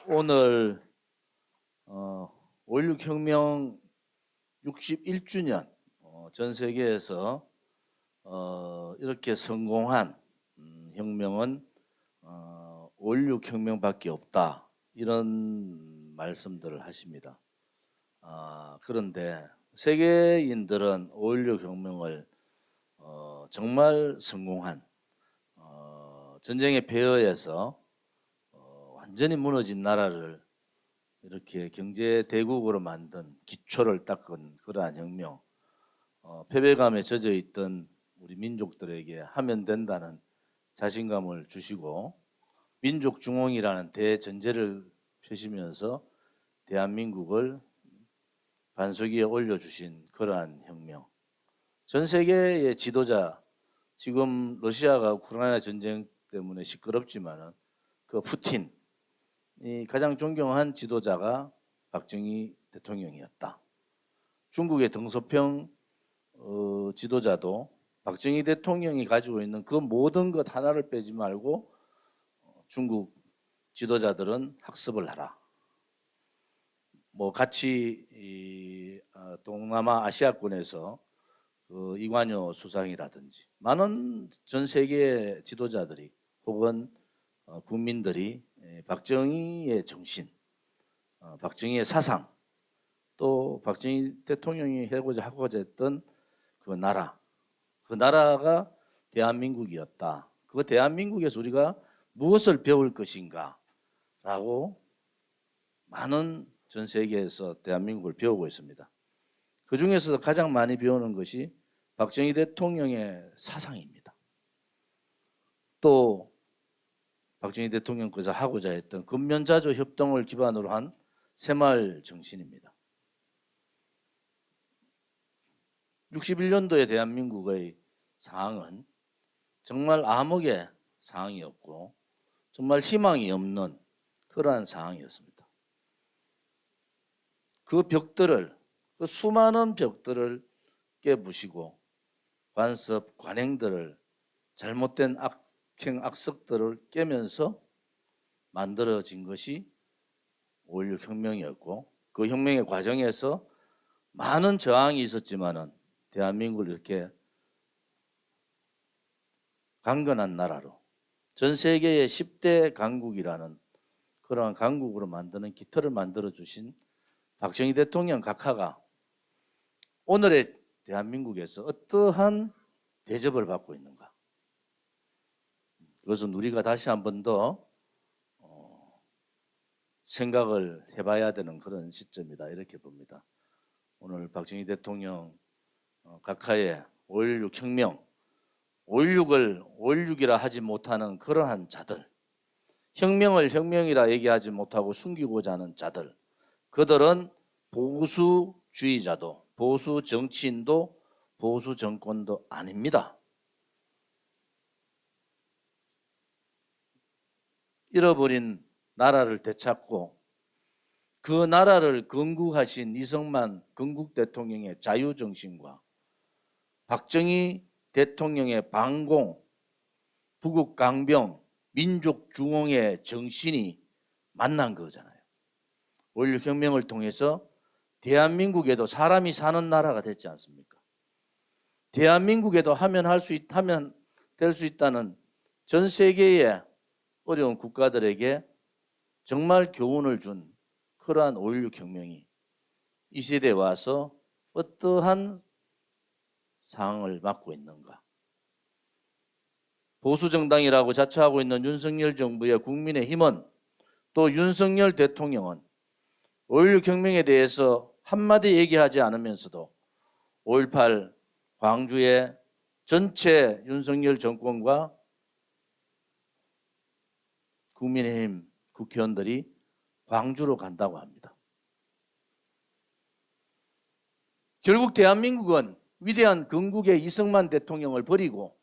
오늘 5.16 혁명 61주년 전 세계에서 이렇게 성공한 혁명은 5.16 혁명밖에 없다, 이런 말씀들을 하십니다. 그런데 세계인들은 5.16 혁명을 정말 성공한 전쟁의 폐허에서 완전히 무너진 나라를 이렇게 경제 대국으로 만든 기초를 닦은 그러한 혁명, 패배감에 젖어 있던 우리 민족들에게 하면 된다는 자신감을 주시고 민족 중흥이라는 대전제를 펴시면서 대한민국을 반석 위에 올려주신 그러한 혁명. 전 세계의 지도자, 지금 러시아가 우크라이나 전쟁 때문에 시끄럽지만은 그 푸틴, 이 가장 존경한 지도자가 박정희 대통령이었다. 중국의 덩소평 지도자도 박정희 대통령이 가지고 있는 그 모든 것 하나를 빼지 말고 중국 지도자들은 학습을 하라. 같이 동남아 아시아권에서 그 이관여 수상이라든지 많은 전 세계 지도자들이 혹은 국민들이 박정희의 정신, 박정희의 사상, 또 박정희 대통령이 하고자 했던 그 나라가 대한민국이었다. 그 대한민국에서 우리가 무엇을 배울 것인가 라고 많은 전 세계에서 대한민국을 배우고 있습니다. 그 중에서 가장 많이 배우는 것이 박정희 대통령의 사상입니다. 또 박정희 대통령께서 하고자 했던 근면자조 협동을 기반으로 한 새마을 정신입니다. 61년도의 대한민국의 상황은 정말 암흑의 상황이었고 정말 희망이 없는 그러한 상황이었습니다. 그 수많은 벽들을 깨부시고 관습, 관행들을, 잘못된 악성들을 깨면서 만들어진 것이 5.16 혁명이었고 그 혁명의 과정에서 많은 저항이 있었지만은 대한민국을 이렇게 강건한 나라로 전 세계의 10대 강국이라는 그러한 강국으로 만드는 기틀을 만들어 주신 박정희 대통령 각하가 오늘의 대한민국에서 어떠한 대접을 받고 있는가? 그것은 우리가 다시 한 번 더 생각을 해봐야 되는 그런 시점이다, 이렇게 봅니다. 오늘 박정희 대통령 각하의 5.16 혁명, 5.16을 5.16이라 하지 못하는 그러한 자들, 혁명을 혁명이라 얘기하지 못하고 숨기고자 하는 자들, 그들은 보수주의자도, 보수 정치인도, 보수 정권도 아닙니다. 잃어버린 나라를 되찾고 그 나라를 건국하신 이승만 건국 대통령의 자유정신과 박정희 대통령의 반공, 부국강병, 민족중흥의 정신이 만난 거잖아요. 5.16 혁명을 통해서 대한민국에도 사람이 사는 나라가 됐지 않습니까? 대한민국에도 하면 될 수 있다는 전 세계의 어려운 국가들에게 정말 교훈을 준 그러한 5.16 혁명이 이 시대에 와서 어떠한 상황을 맞고 있는가? 보수정당이라고 자처하고 있는 윤석열 정부의 국민의힘은, 또 윤석열 대통령은 5.16 혁명에 대해서 한마디 얘기하지 않으면서도 5.18 광주의 전체 윤석열 정권과 국민의힘 국회의원들이 광주로 간다고 합니다. 결국 대한민국은 위대한 건국의 이승만 대통령을 버리고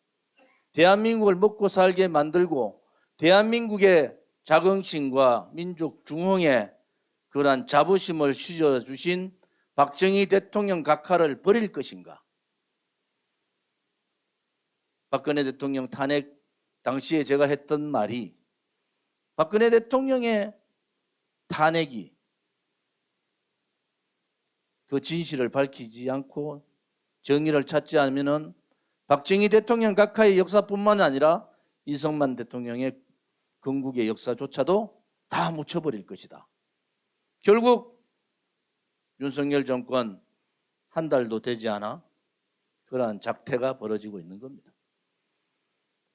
대한민국을 먹고 살게 만들고 대한민국의 자긍심과 민족 중흥의 그러한 자부심을 실어주신 박정희 대통령 각하를 버릴 것인가? 박근혜 대통령 탄핵 당시에 제가 했던 말이 박근혜 대통령의 탄핵이 그 진실을 밝히지 않고 정의를 찾지 않으면은 박정희 대통령 각하의 역사뿐만 아니라 이승만 대통령의 건국의 역사조차도 다 묻혀버릴 것이다. 결국 윤석열 정권 한 달도 되지 않아 그러한 작태가 벌어지고 있는 겁니다.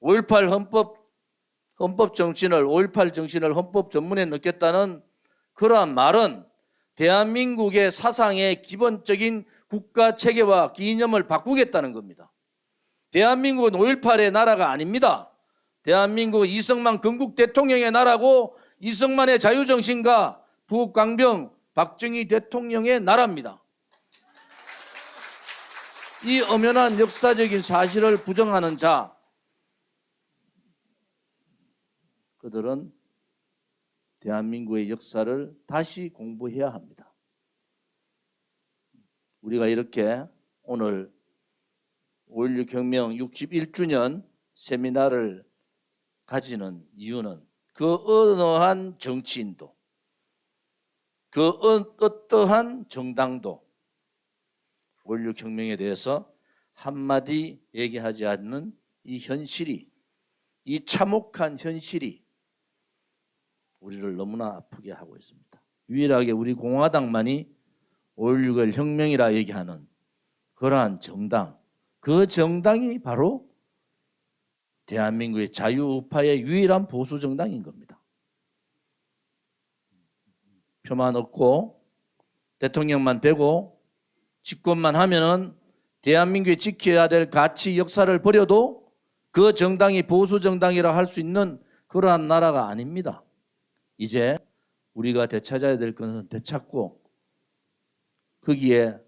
5.18 헌법 정신을 5.18 정신을 헌법 전문에 넣겠다는 그러한 말은 대한민국의 사상의 기본적인 국가 체계와 이념을 바꾸겠다는 겁니다. 대한민국은 5.18의 나라가 아닙니다. 대한민국은 이승만 건국 대통령의 나라고 이승만의 자유정신과 부강병 박정희 대통령의 나라입니다. 이 엄연한 역사적인 사실을 부정하는 자, 그들은 대한민국의 역사를 다시 공부해야 합니다. 우리가 이렇게 오늘 5.16 혁명 61주년 세미나를 가지는 이유는 그 어떠한 정치인도 그 어떠한 정당도 5.16 혁명에 대해서 한마디 얘기하지 않는 이 현실이, 이 참혹한 현실이 우리를 너무나 아프게 하고 있습니다. 유일하게 우리 공화당만이 5.16을 혁명이라 얘기하는 그러한 정당, 그 정당이 바로 대한민국의 자유우파의 유일한 보수 정당인 겁니다. 표만 얻고 대통령만 되고 집권만 하면은 대한민국이 지켜야 될 가치 역사를 버려도 그 정당이 보수 정당이라 할 수 있는 그러한 나라가 아닙니다. 이제 우리가 되찾아야 될 것은 되찾고 거기에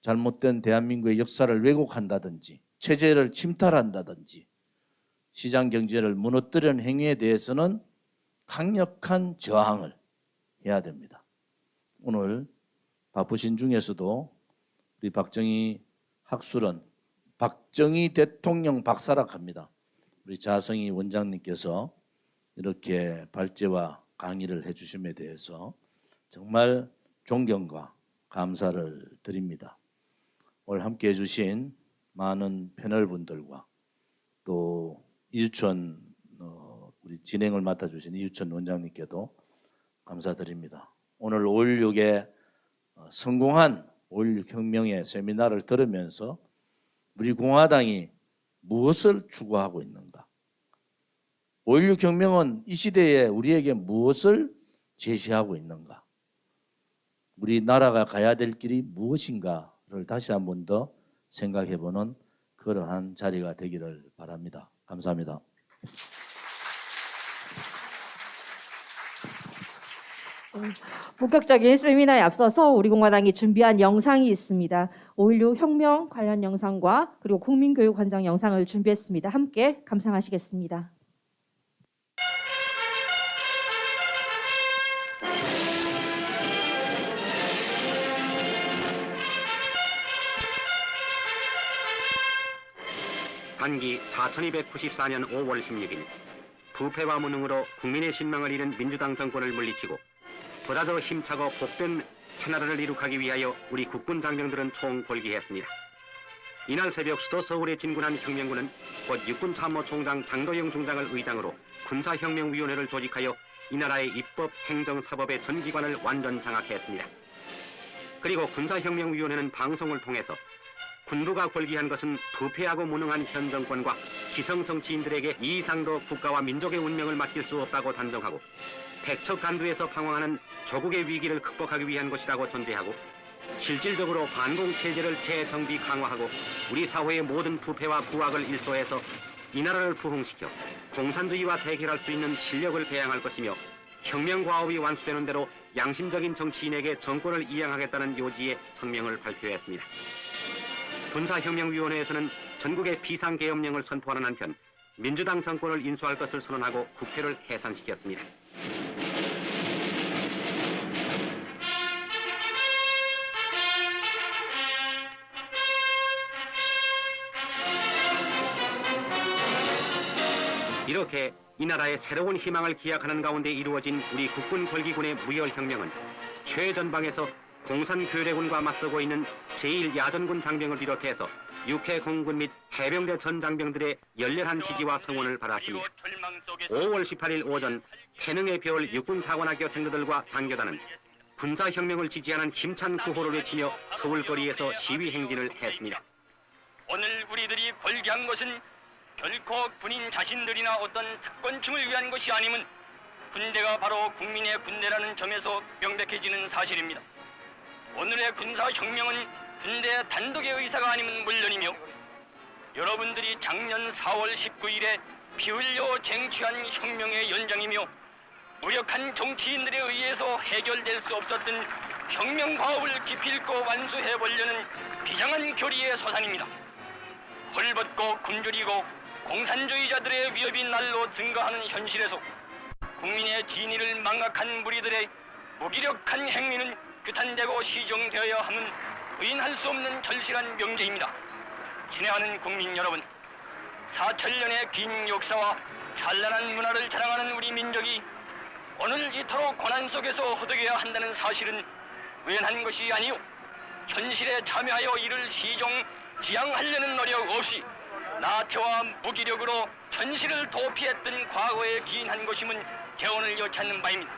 잘못된 대한민국의 역사를 왜곡한다든지 체제를 침탈한다든지 시장 경제를 무너뜨리는 행위에 대해서는 강력한 저항을 해야 됩니다. 오늘 바쁘신 중에서도 우리 박정희 학술은 박정희 대통령 박사라 합니다. 우리 자성희 원장님께서 이렇게 발제와 강의를 해주심에 대해서 정말 존경과 감사를 드립니다. 오늘 함께 해주신 많은 패널분들과 또 이주천 우리 진행을 맡아주신 이주천 원장님께도 감사드립니다. 오늘 5.16의 성공한 5.16 혁명의 세미나를 들으면서 우리 공화당이 무엇을 추구하고 있는가? 5.16 혁명은 이 시대에 우리에게 무엇을 제시하고 있는가? 우리나라가 가야 될 길이 무엇인가를 다시 한 번 더 생각해보는 그러한 자리가 되기를 바랍니다. 감사합니다. 본격적인 세미나에 앞서서 우리 공화당이 준비한 영상이 있습니다. 5.16 혁명 관련 영상과 그리고 국민교육 관장 영상을 준비했습니다. 함께 감상하시겠습니다. 단기 4294년 5월 16일 부패와 무능으로 국민의 신망을 잃은 민주당 정권을 물리치고 보다 더 힘차고 복된 새나라를 이룩하기 위하여 우리 국군 장병들은 총궐기했습니다. 이날 새벽 수도 서울에 진군한 혁명군은 곧 육군참모총장 장도영 중장을 의장으로 군사혁명위원회를 조직하여 이 나라의 입법, 행정, 사법의 전 기관을 완전 장악했습니다. 그리고 군사혁명위원회는 방송을 통해서 군부가 골기한 것은 부패하고 무능한 현 정권과 기성 정치인들에게 이 이상도 국가와 민족의 운명을 맡길 수 없다고 단정하고 백척 간두에서 방황하는 조국의 위기를 극복하기 위한 것이라고 전제하고 실질적으로 반공체제를 재정비 강화하고 우리 사회의 모든 부패와 부악을 일소해서 이 나라를 부흥시켜 공산주의와 대결할 수 있는 실력을 배양할 것이며 혁명과업이 완수되는 대로 양심적인 정치인에게 정권을 이양하겠다는 요지의 성명을 발표했습니다. 군사혁명위원회에서는 전국의 비상계엄령을 선포하는 한편 민주당 정권을 인수할 것을 선언하고 국회를 해산시켰습니다. 이렇게 이 나라의 새로운 희망을 기약하는 가운데 이루어진 우리 국군 결기군의 무혈혁명은 최전방에서 공산교래군과 맞서고 있는 제1야전군 장병을 비롯해서 육해 공군 및 해병대 전 장병들의 열렬한 지지와 성원을 받았습니다. 5월 18일 오전 태능의 별 육군사관학교 생도들과 장교단은 군사혁명을 지지하는 힘찬 구호를 외치며 서울거리에서 시위 행진을 했습니다. 오늘 우리들이 걸기한 것은 결코 군인 자신들이나 어떤 특권층을 위한 것이 아님은 군대가 바로 국민의 군대라는 점에서 명백해지는 사실입니다. 오늘의 군사혁명은 군대 단독의 의사가 아니면 물론이며 여러분들이 작년 4월 19일에 피 흘려 쟁취한 혁명의 연장이며 무력한 정치인들에 의해서 해결될 수 없었던 혁명 과업을 기필코 완수해보려는 비장한 교리의 서산입니다. 헐벗고 굶주리고 공산주의자들의 위협이 날로 증가하는 현실에서 국민의 진위를 망각한 무리들의 무기력한 행위는 규탄되고 시정되어야 함은 부인할 수 없는 절실한 명제입니다. 친애하는 국민 여러분, 4천년의 긴 역사와 찬란한 문화를 자랑하는 우리 민족이 오늘 이토록 고난 속에서 허덕여야 한다는 사실은 우연한 것이 아니오 현실에 참여하여 이를 지양하려는 노력 없이 나태와 무기력으로 현실을 도피했던 과거에 기인한 것임은 개원을 여치 않는 바입니다.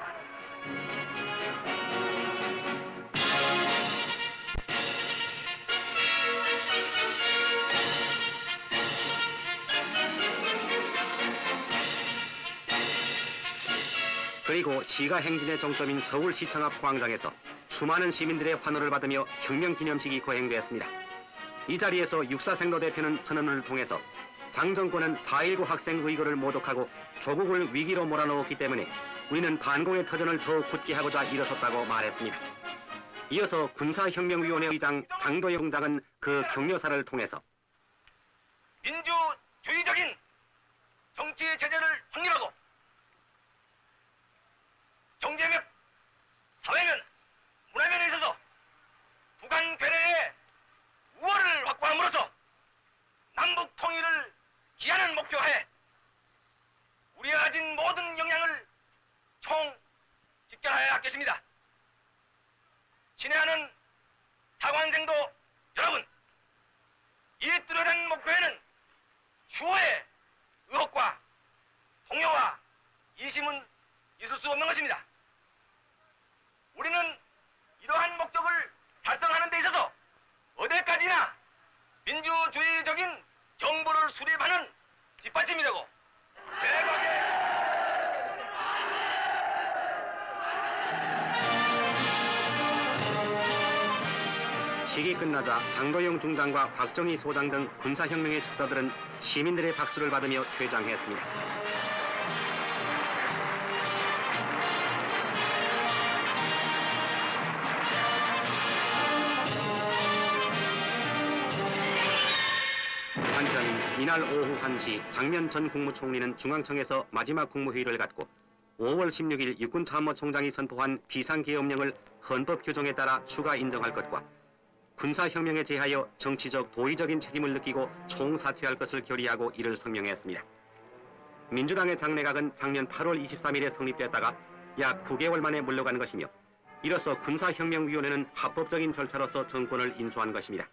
그리고 시가 행진의 정점인 서울시청 앞 광장에서 수많은 시민들의 환호를 받으며 혁명기념식이 거행되었습니다. 이 자리에서 육사생로 대표는 선언을 통해서 장정권은 4.19 학생 의거를 모독하고 조국을 위기로 몰아넣었기 때문에 우리는 반공의 터전을 더욱 굳게 하고자 일어섰다고 말했습니다. 이어서 군사혁명위원회 의장 장도영 장은 그 격려사를 통해서 민주주의적인 정치 체제를 확립하고 경제면, 사회면, 문화면에 있어서 북한 괴뢰의 우월을 확보함으로써 남북 통일을 기하는 목표하에 우리가 가진 모든 역량을 총 집결하여야 하겠습니다. 친애하는 사관생도 여러분, 이 뚜렷한 목표에는 추호의 의혹과 동요와 이심은 있을 수 없는 것입니다. 우리는 이러한 목적을 달성하는 데 있어서 어디까지나 민주주의적인 정보를 수립하는 뒷받침이 되고 식이 끝나자 장도영 중장과 곽정희 소장 등 군사혁명의 집사들은 시민들의 박수를 받으며 퇴장했습니다. 한편 이날 오후 1시 장면 전 국무총리는 중앙청에서 마지막 국무회의를 갖고 5월 16일 육군참모총장이 선포한 비상계엄령을 헌법 규정에 따라 추가 인정할 것과 군사혁명에 제하여 정치적 도의적인 책임을 느끼고 총사퇴할 것을 결의하고 이를 성명했습니다. 민주당의 장내각은 작년 8월 23일에 성립됐다가 약 9개월 만에 물러간 것이며 이로써 군사혁명위원회는 합법적인 절차로서 정권을 인수한 것입니다.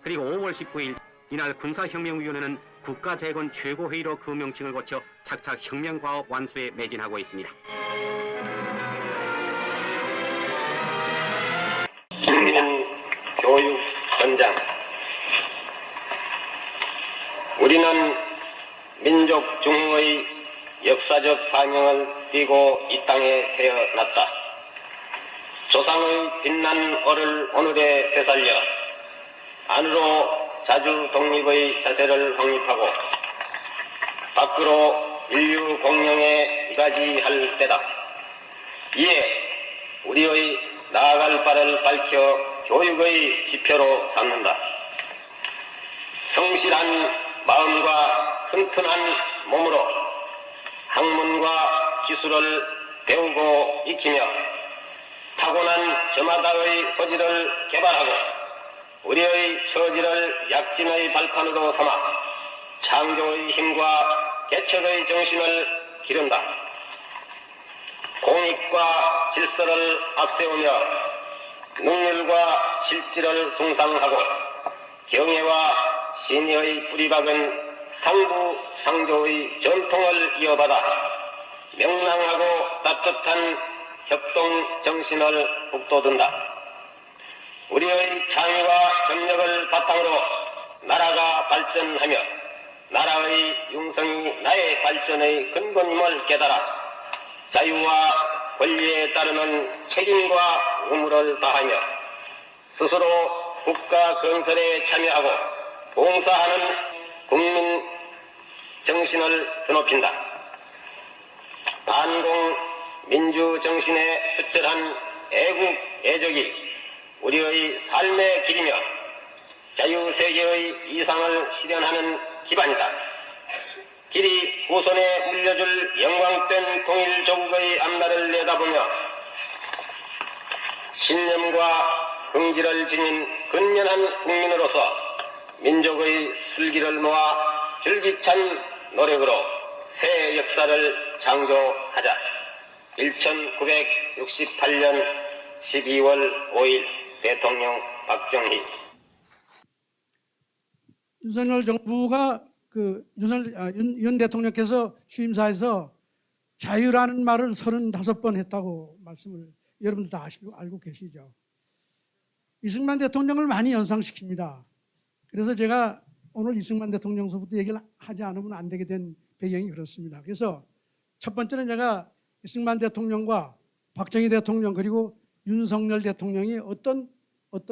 그리고 5월 19일 이날 군사혁명위원회는 국가재건 최고회의로 그 명칭을 고쳐 착착 혁명과업 완수에 매진하고 있습니다. 교육 현장. 우리는 민족 중흥의 역사적 사명을 띠고 이 땅에 태어났다. 조상의 빛난 얼을 오늘에 되살려 안으로 자주 독립의 자세를 확립하고 밖으로 인류 공영에 이가지할 때다. 이에 우리의 나아갈 바를 밝혀 교육의 지표로 삼는다. 성실한 마음과 튼튼한 몸으로 학문과 기술을 배우고 익히며 타고난 저마다의 소질을 개발하고 우리의 처지를 약진의 발판으로 삼아 창조의 힘과 개척의 정신을 기른다. 공익과 질서를 앞세우며 능률과 실질을 숭상하고 경애와 신의의 뿌리박은 상부상조의 전통을 이어받아 명랑하고 따뜻한 협동 정신을 북돋운다. 우리의 창의와 협력을 바탕으로 나라가 발전하며 나라의 융성이 나의 발전의 근본임을 깨달아 자유와 권리에 따르는 책임과 의무를 다하며 스스로 국가 건설에 참여하고 봉사하는 국민 정신을 드높인다. 반공 민주 정신의 투철한 애국 애적이 우리의 삶의 길이며 자유세계의 이상을 실현하는 기반이다. 길이 후손에 물려줄 영광된 통일조국의 앞날을 내다보며 신념과 긍지를 지닌 근면한 국민으로서 민족의 술기를 모아 줄기찬 노력으로 새 역사를 창조하자. 1968년 12월 5일 대통령 박정희. 윤석열 정부가 윤 대통령께서 취임사에서 자유라는 말을 35번 했다고 말씀을 여러분들 다 알고 계시죠. 이승만 대통령을 많이 연상시킵니다. 그래서 제가 오늘 이승만 대통령서부터 얘기를 하지 않으면 안 되게 된 배경이 그렇습니다. 그래서 첫 번째는 제가 이승만 대통령과 박정희 대통령 그리고 윤석열 대통령이 어떤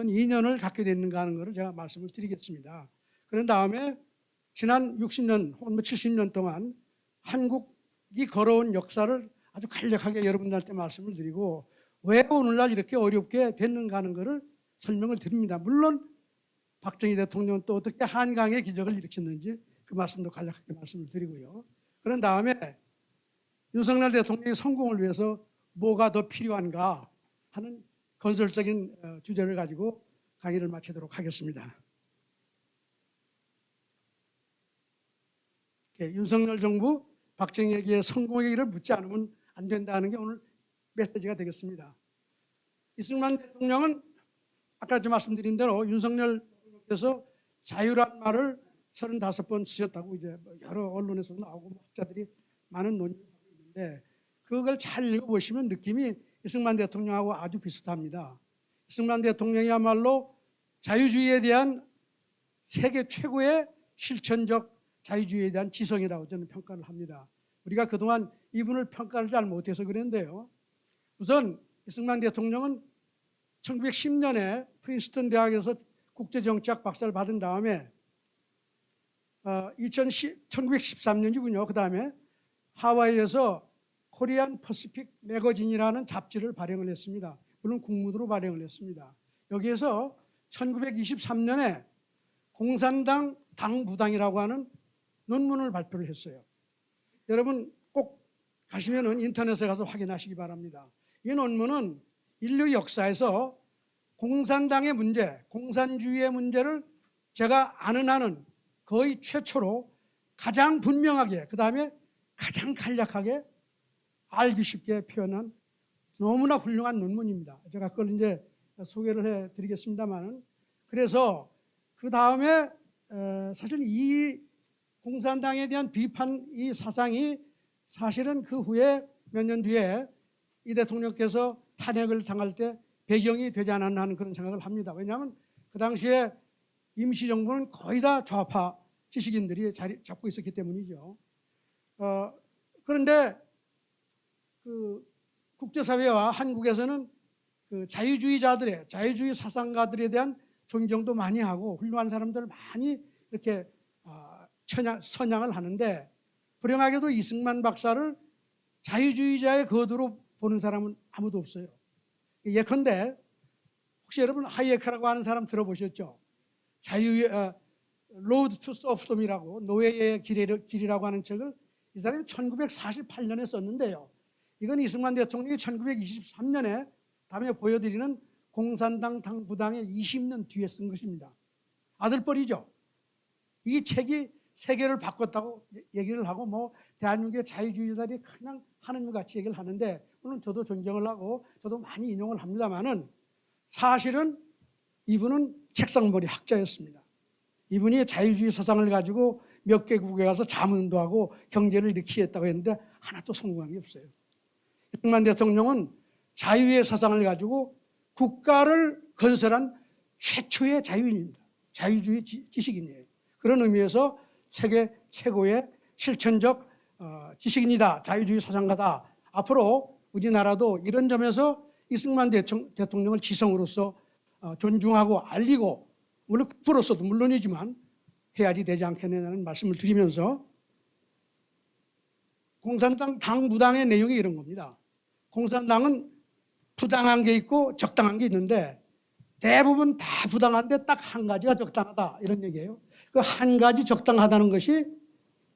인연을 갖게 됐는가 하는 것을 제가 말씀을 드리겠습니다. 그런 다음에 지난 60년 혹은 70년 동안 한국이 걸어온 역사를 아주 간략하게 여러분들한테 말씀을 드리고 왜 오늘날 이렇게 어렵게 됐는가 하는 것을 설명을 드립니다. 물론 박정희 대통령은 또 어떻게 한강의 기적을 일으켰는지 그 말씀도 간략하게 말씀을 드리고요. 그런 다음에 윤석열 대통령의 성공을 위해서 뭐가 더 필요한가 하는 건설적인 주제를 가지고 강의를 마치도록 하겠습니다. 윤석열 정부 박정희에게 성공의 길을 묻지 않으면 안 된다는 게 오늘 메시지가 되겠습니다. 이승만 대통령은 아까 말씀드린 대로 윤석열 대통령께서 자유란 말을 35번 쓰셨다고 이제 여러 언론에서 나오고 학자들이 많은 논의를 하고 있는데 그걸 잘 읽어보시면 느낌이 이승만 대통령하고 아주 비슷합니다. 이승만 대통령이야말로 자유주의에 대한 세계 최고의 실천적 자유주의에 대한 지성이라고 저는 평가를 합니다. 우리가 그동안 이분을 평가를 잘 못해서 그랬는데요. 우선 이승만 대통령은 1910년에 프린스턴 대학에서 국제정치학 박사를 받은 다음에 1913년이군요. 그 다음에 하와이에서 코리안 퍼시픽 매거진이라는 잡지를 발행을 했습니다. 물론 국문으로 발행을 했습니다. 여기에서 1923년에 공산당 당부당이라고 하는 논문을 발표를 했어요. 여러분 꼭 가시면은 인터넷에 가서 확인하시기 바랍니다. 이 논문은 인류 역사에서 공산당의 문제, 공산주의의 문제를 제가 아는 한은 거의 최초로 가장 분명하게, 그 다음에 가장 간략하게 알기 쉽게 표현한 너무나 훌륭한 논문입니다. 제가 그걸 이제 소개를 해드리겠습니다만은, 그래서 그 다음에 사실 이 공산당에 대한 비판, 이 사상이 사실은 그 후에 몇 년 뒤에 이 대통령께서 탄핵을 당할 때 배경이 되지 않았나 하는 그런 생각을 합니다. 왜냐하면 그 당시에 임시정부는 거의 다 좌파 지식인들이 자리 잡고 있었기 때문이죠. 그런데 그 국제사회와 한국에서는 그 자유주의자들의, 자유주의 사상가들에 대한 존경도 많이 하고 훌륭한 사람들을 많이 이렇게 선양을 하는데, 불행하게도 이승만 박사를 자유주의자의 거두로 보는 사람은 아무도 없어요. 예컨대 혹시 여러분 하이에크라고 하는 사람 들어보셨죠? 로드 투 서프덤이라고, 노예의 길이라고 하는 책을 이 사람이 1948년에 썼는데요. 이건 이승만 대통령이 1923년에 다음에 보여드리는 공산당 당부당의 20년 뒤에 쓴 것입니다. 아들뻘이죠. 이 책이 세계를 바꿨다고 얘기를 하고 뭐 대한민국의 자유주의자들이 그냥 하느님 같이 얘기를 하는데 물론 저도 존경을 하고 저도 많이 인용을 합니다만은 사실은 이분은 책상머리 학자였습니다. 이분이 자유주의 사상을 가지고 몇 개국에 가서 자문도 하고 경제를 이렇게 했다고 했는데 하나도 성공한 게 없어요. 이승만 대통령은 자유의 사상을 가지고 국가를 건설한 최초의 자유인입니다. 자유주의 지식인이에요. 그런 의미에서 세계 최고의 실천적 지식인이다. 자유주의 사상가다. 앞으로 우리나라도 이런 점에서 이승만 대통령을 지성으로서 존중하고 알리고 물론 국부로서도 물론이지만 해야지 되지 않겠느냐는 말씀을 드리면서 공산당 당부당의 내용이 이런 겁니다. 공산당은 부당한 게 있고 적당한 게 있는데 대부분 다 부당한데 딱 한 가지가 적당하다 이런 얘기예요. 그 한 가지 적당하다는 것이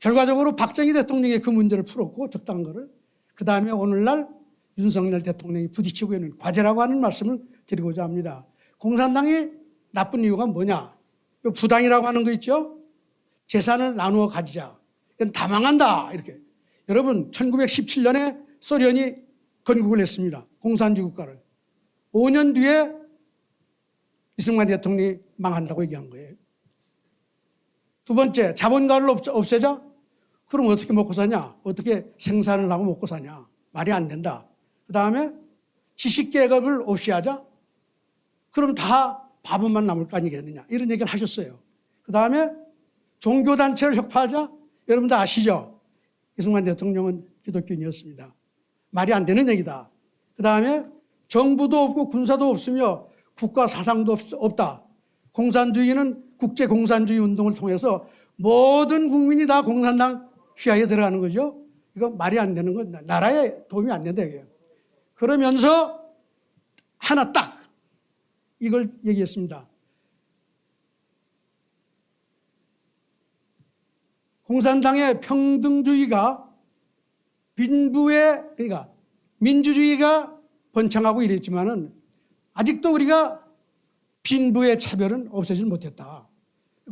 결과적으로 박정희 대통령이 그 문제를 풀었고 적당한 거를 그 다음에 오늘날 윤석열 대통령이 부딪히고 있는 과제라고 하는 말씀을 드리고자 합니다. 공산당이 나쁜 이유가 뭐냐? 부당이라고 하는 거 있죠? 재산을 나누어 가지자. 이건 다 망한다. 이렇게. 여러분 1917년에 소련이 건국을 했습니다. 공산주의 국가를. 5년 뒤에 이승만 대통령이 망한다고 얘기한 거예요. 두 번째, 자본가를 없애자? 그럼 어떻게 먹고 사냐? 어떻게 생산을 하고 먹고 사냐? 말이 안 된다. 그 다음에 지식계급을 없이 하자? 그럼 다 바보만 남을 거 아니겠느냐? 이런 얘기를 하셨어요. 그 다음에 종교단체를 혁파하자? 여러분도 아시죠? 이승만 대통령은 기독교인이었습니다. 말이 안 되는 얘기다. 그 다음에 정부도 없고 군사도 없으며 국가 사상도 없다. 공산주의는 국제공산주의 운동을 통해서 모든 국민이 다 공산당 휘하에 들어가는 거죠. 이거 말이 안 되는 건 나라에 도움이 안 된다 이게요. 그러면서 하나 딱 이걸 얘기했습니다. 공산당의 평등주의가 빈부의 그러니까 민주주의가 번창하고 이랬지만은 아직도 우리가 빈부의 차별은 없애질 못했다.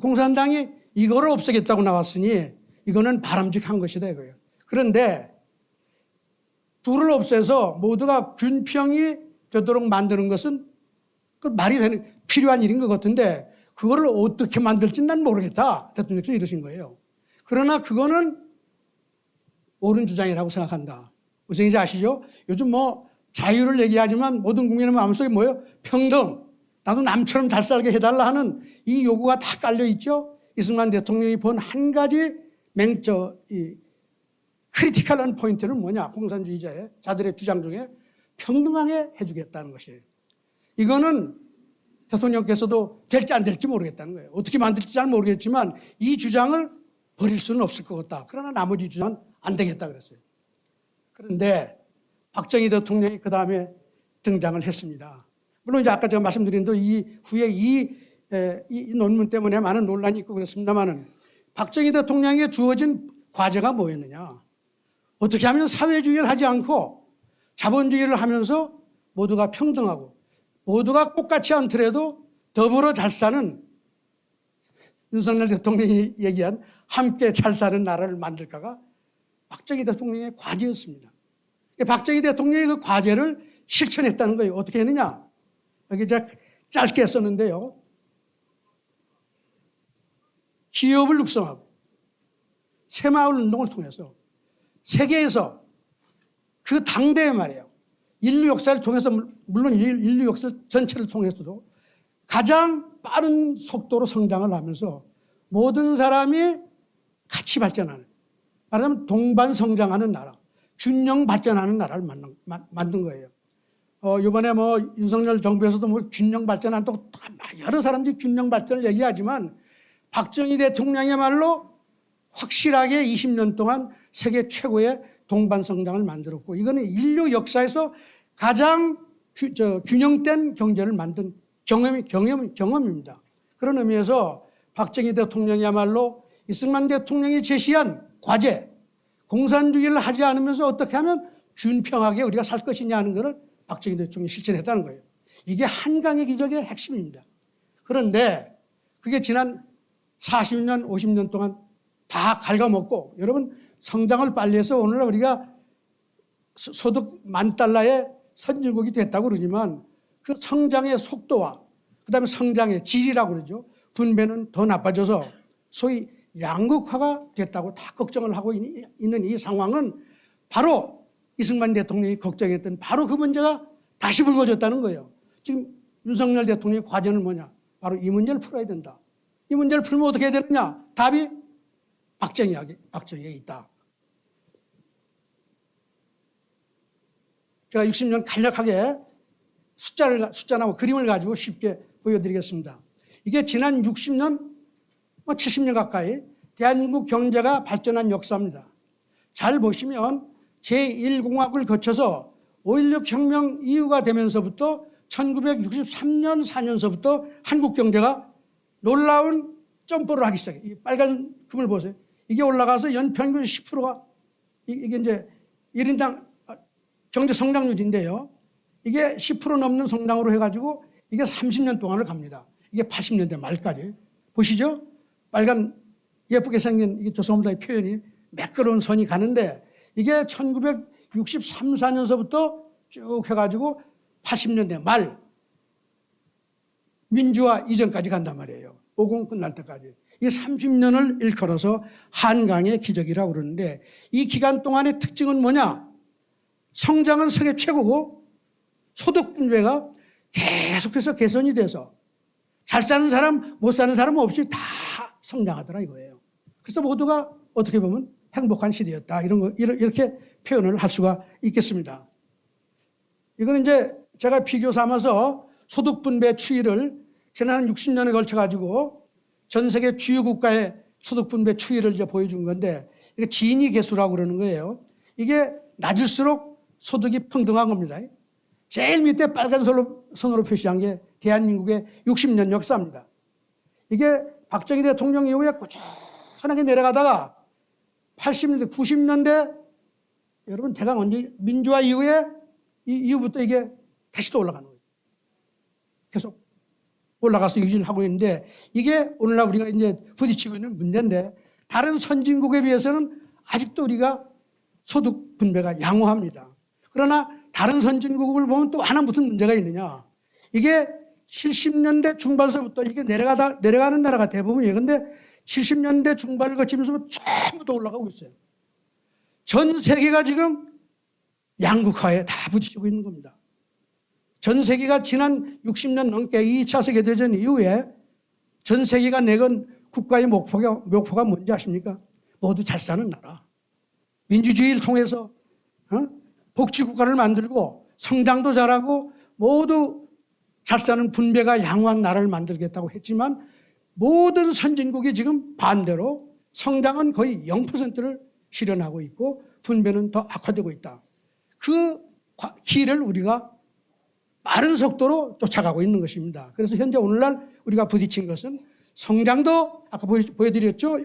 공산당이 이거를 없애겠다고 나왔으니 이거는 바람직한 것이다 이거예요. 그런데 둘을 없애서 모두가 균평이 되도록 만드는 것은 그 말이 되는 필요한 일인 것 같은데 그거를 어떻게 만들지는 난 모르겠다. 대통령께서 이러신 거예요. 그러나 그거는 옳은 주장이라고 생각한다. 무슨 얘기인지 아시죠? 요즘 뭐 자유를 얘기하지만 모든 국민의 마음속에 뭐예요? 평등. 나도 남처럼 잘 살게 해달라 하는 이 요구가 다 깔려 있죠. 이승만 대통령이 본 한 가지 크리티컬한 포인트는 뭐냐? 공산주의자의 자들의 주장 중에 평등하게 해주겠다는 것이에요. 이거는 대통령께서도 될지 안 될지 모르겠다는 거예요. 어떻게 만들지 잘 모르겠지만 이 주장을 버릴 수는 없을 것 같다. 그러나 나머지 주장은 안 되겠다 그랬어요. 그런데 박정희 대통령이 그 다음에 등장을 했습니다. 물론 이제 아까 제가 말씀드린 대로 이후에 이 논문 때문에 많은 논란이 있고 그랬습니다만은 박정희 대통령에게 주어진 과제가 뭐였느냐? 어떻게 하면 사회주의를 하지 않고 자본주의를 하면서 모두가 평등하고 모두가 똑같지 않더라도 더불어 잘 사는 윤석열 대통령이 얘기한 함께 잘 사는 나라를 만들까가 박정희 대통령의 과제였습니다. 박정희 대통령이 그 과제를 실천했다는 거예요. 어떻게 했느냐? 여기 제가 짧게 썼는데요. 기업을 육성하고 새마을 운동을 통해서 세계에서 그 당대에 말이에요. 인류 역사를 통해서 물론 인류 역사 전체를 통해서도 가장 빠른 속도로 성장을 하면서 모든 사람이 같이 발전하는 말하자면 동반 성장하는 나라, 균형 발전하는 나라를 만든 거예요. 이번에 뭐 윤석열 정부에서도 뭐 균형 발전한다고 여러 사람들이 균형 발전을 얘기하지만 박정희 대통령이야말로 확실하게 20년 동안 세계 최고의 동반 성장을 만들었고 이거는 인류 역사에서 가장 균형된 경제를 만든 경험입니다. 그런 의미에서 박정희 대통령이야말로 이승만 대통령이 제시한 과제, 공산주의를 하지 않으면서 어떻게 하면 균평하게 우리가 살 것이냐 하는 것을 박정희 대통령이 실천했다는 거예요. 이게 한강의 기적의 핵심입니다. 그런데 그게 지난 40년, 50년 동안 다 갉아먹고 여러분 성장을 빨리 해서 오늘날 우리가 소득 $10,000,000의 선진국이 됐다고 그러지만 그 성장의 속도와 그다음에 성장의 질이라고 그러죠. 분배는 더 나빠져서 소위 양극화가 됐다고 다 걱정을 하고 있는 이 상황은 바로 이승만 대통령이 걱정했던 바로 그 문제가 다시 불거졌다는 거예요. 지금 윤석열 대통령의 과제는 뭐냐? 바로 이 문제를 풀어야 된다. 이 문제를 풀면 어떻게 해야 되느냐? 답이 박정희에 있다. 제가 60년 간략하게 숫자나 그림을 가지고 쉽게 보여드리겠습니다. 이게 지난 60년, 70년 가까이 대한민국 경제가 발전한 역사입니다. 잘 보시면 제1공화국을 거쳐서 5.16 혁명 이후가 되면서부터 1963년, 4년서부터 한국 경제가 놀라운 점프를 하기 시작해요. 이 빨간 금을 보세요. 이게 올라가서 연평균 10%가 이게 이제 1인당 경제 성장률인데요. 이게 10% 넘는 성장으로 해가지고 이게 30년 동안을 갑니다. 이게 80년대 말까지. 보시죠? 빨간 예쁘게 생긴 이게 조선문화의 표현이 매끄러운 선이 가는데 이게 1963, 4년서부터 쭉 해가지고 80년대 말 민주화 이전까지 간단 말이에요. 50 끝날 때까지. 이 30년을 일컬어서 한강의 기적이라고 그러는데 이 기간 동안의 특징은 뭐냐? 성장은 세계 최고고 소득 분배가 계속해서 개선이 돼서 잘 사는 사람, 못 사는 사람 없이 다 성장하더라 이거예요. 그래서 모두가 어떻게 보면 행복한 시대였다. 이렇게 표현을 할 수가 있겠습니다. 이거는 이제 제가 비교 삼아서 소득 분배 추이를 지난 60년에 걸쳐 가지고 전 세계 주요 국가의 소득 분배 추이를 이제 보여준 건데 이게 지니 계수라고 그러는 거예요. 이게 낮을수록 소득이 평등한 겁니다. 제일 밑에 빨간 선으로 표시한 게 대한민국의 60년 역사입니다. 이게 박정희 대통령 이후에 꾸준하게 내려가다가 80년대, 90년대 여러분 대강 언제 민주화 이후에 이후부터 이게 다시 또 올라가는 거예요. 계속 올라가서 유지를 하고 있는데 이게 오늘날 우리가 이제 부딪히고 있는 문제인데 다른 선진국에 비해서는 아직도 우리가 소득 분배가 양호합니다. 그러나 다른 선진국을 보면 또 하나 무슨 문제가 있느냐. 이게 70년대 중반서부터 이게 내려가는 나라가 대부분이에요. 근데 70년대 중반을 거치면서 전부 더 올라가고 있어요. 전 세계가 지금 양극화에 다 부딪히고 있는 겁니다. 전 세계가 지난 60년 넘게 2차 세계대전 이후에 전 세계가 내건 국가의 목표가 뭔지 아십니까? 모두 잘 사는 나라. 민주주의를 통해서 복지국가를 만들고 성장도 잘하고 모두 잘 사는 분배가 양호한 나라를 만들겠다고 했지만 모든 선진국이 지금 반대로 성장은 거의 0%를 실현하고 있고 분배는 더 악화되고 있다. 그 길을 우리가 빠른 속도로 쫓아가고 있는 것입니다. 그래서 현재 오늘날 우리가 부딪힌 것은 성장도 아까 보여드렸죠.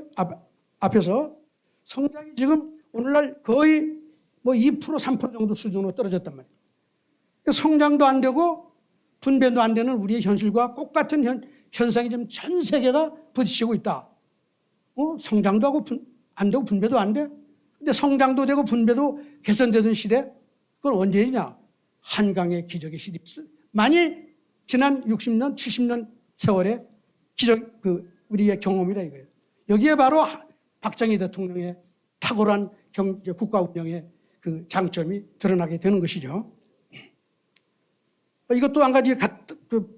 앞에서 성장이 지금 오늘날 거의 2% 3% 정도 수준으로 떨어졌단 말이에요. 성장도 안 되고 분배도 안 되는 우리의 현실과 똑같은 현상이 지금 전 세계가 부딪히고 있다. 성장도 하고 안 되고 분배도 안 돼. 근데 성장도 되고 분배도 개선되던 시대, 그건 언제냐? 한강의 기적의 시대. 만일 지난 60년, 70년 세월의 기적, 우리의 경험이라 이거예요. 여기에 바로 박정희 대통령의 탁월한 국가 운영의 그 장점이 드러나게 되는 것이죠. 이것도 한 가지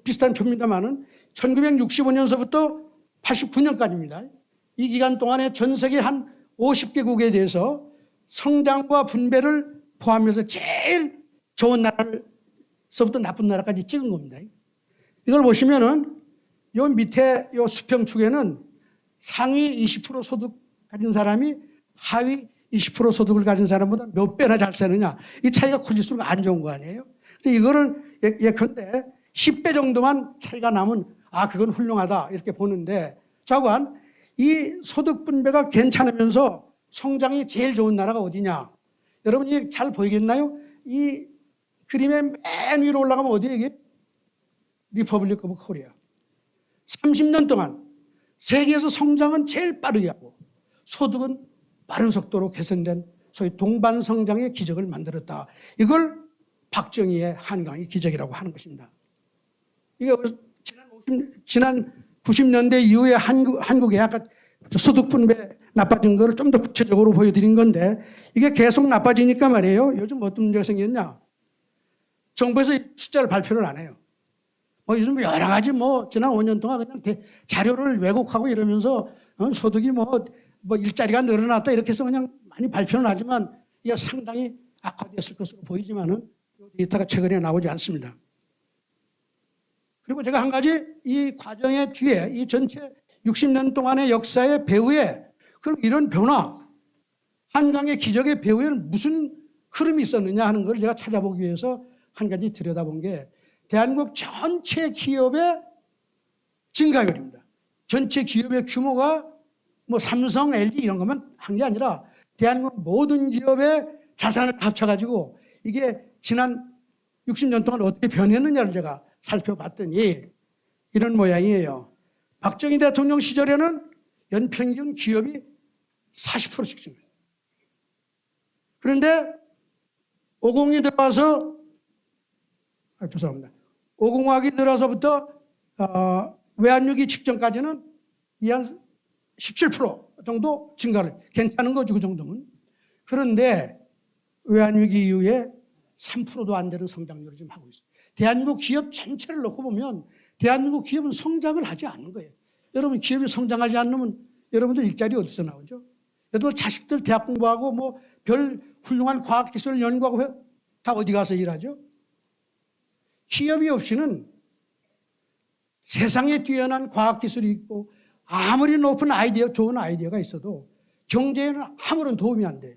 비슷한 표입니다만은 1965년서부터 89년까지입니다. 이 기간 동안에 전 세계 한 50개국에 대해서 성장과 분배를 포함해서 제일 좋은 나라서부터 나쁜 나라까지 찍은 겁니다. 이걸 보시면은 요 밑에 요 수평축에는 상위 20% 소득 가진 사람이 하위 20% 소득을 가진 사람보다 몇 배나 잘 사느냐. 이 차이가 커질수록 안 좋은 거 아니에요? 이거를 예컨대 10배 정도만 차이가 나면 그건 훌륭하다 이렇게 보는데 자관 이 소득 분배가 괜찮으면서 성장이 제일 좋은 나라가 어디냐? 여러분이 잘 보이겠나요? 이 그림의 맨 위로 올라가면 어디에 이게? 리퍼블릭 오브 코리아. 30년 동안 세계에서 성장은 제일 빠르게 하고 소득은 빠른 속도로 개선된 소위 동반 성장의 기적을 만들었다. 이걸 박정희의 한강의 기적이라고 하는 것입니다. 이게 지난 90년대 이후에 한국의 아까 소득 분배 나빠진 거를 좀 더 구체적으로 보여드린 건데 이게 계속 나빠지니까 말이에요. 요즘 어떤 문제가 생겼냐? 정부에서 숫자를 발표를 안 해요. 요즘 여러 가지 지난 5년 동안 그냥 자료를 왜곡하고 이러면서 소득이 일자리가 늘어났다 이렇게 해서 그냥 많이 발표는 하지만 이게 상당히 악화됐을 것으로 보이지만은 데이터가 최근에 나오지 않습니다. 그리고 제가 한 가지 이 과정의 뒤에 이 전체 60년 동안의 역사의 배후에 그럼 이런 변화, 한강의 기적의 배후에는 무슨 흐름이 있었느냐 하는 걸 제가 찾아보기 위해서 한 가지 들여다본 게 대한민국 전체 기업의 증가율입니다. 전체 기업의 규모가 삼성, LG 이런 것만 한 게 아니라 대한민국 모든 기업의 자산을 합쳐가지고 이게 지난 60년 동안 어떻게 변했느냐를 제가 살펴봤더니 이런 모양이에요. 박정희 대통령 시절에는 연평균 기업이 40%씩 증가해요. 그런데 50이 들어와서 죄송합니다. 50학이 들어서부터 외환위기 직전까지는 한 17% 정도 증가를 괜찮은 거죠. 그 정도면. 그런데 외환위기 이후에 3%도 안 되는 성장률을 지금 하고 있어요. 대한민국 기업 전체를 놓고 보면 대한민국 기업은 성장을 하지 않는 거예요. 여러분 기업이 성장하지 않으면 여러분들 일자리 어디서 나오죠? 여러분 자식들 대학 공부하고 별 훌륭한 과학기술 연구하고 다 어디 가서 일하죠? 기업이 없이는 세상에 뛰어난 과학기술이 있고 아무리 높은 좋은 아이디어가 있어도 경제에는 아무런 도움이 안 돼요.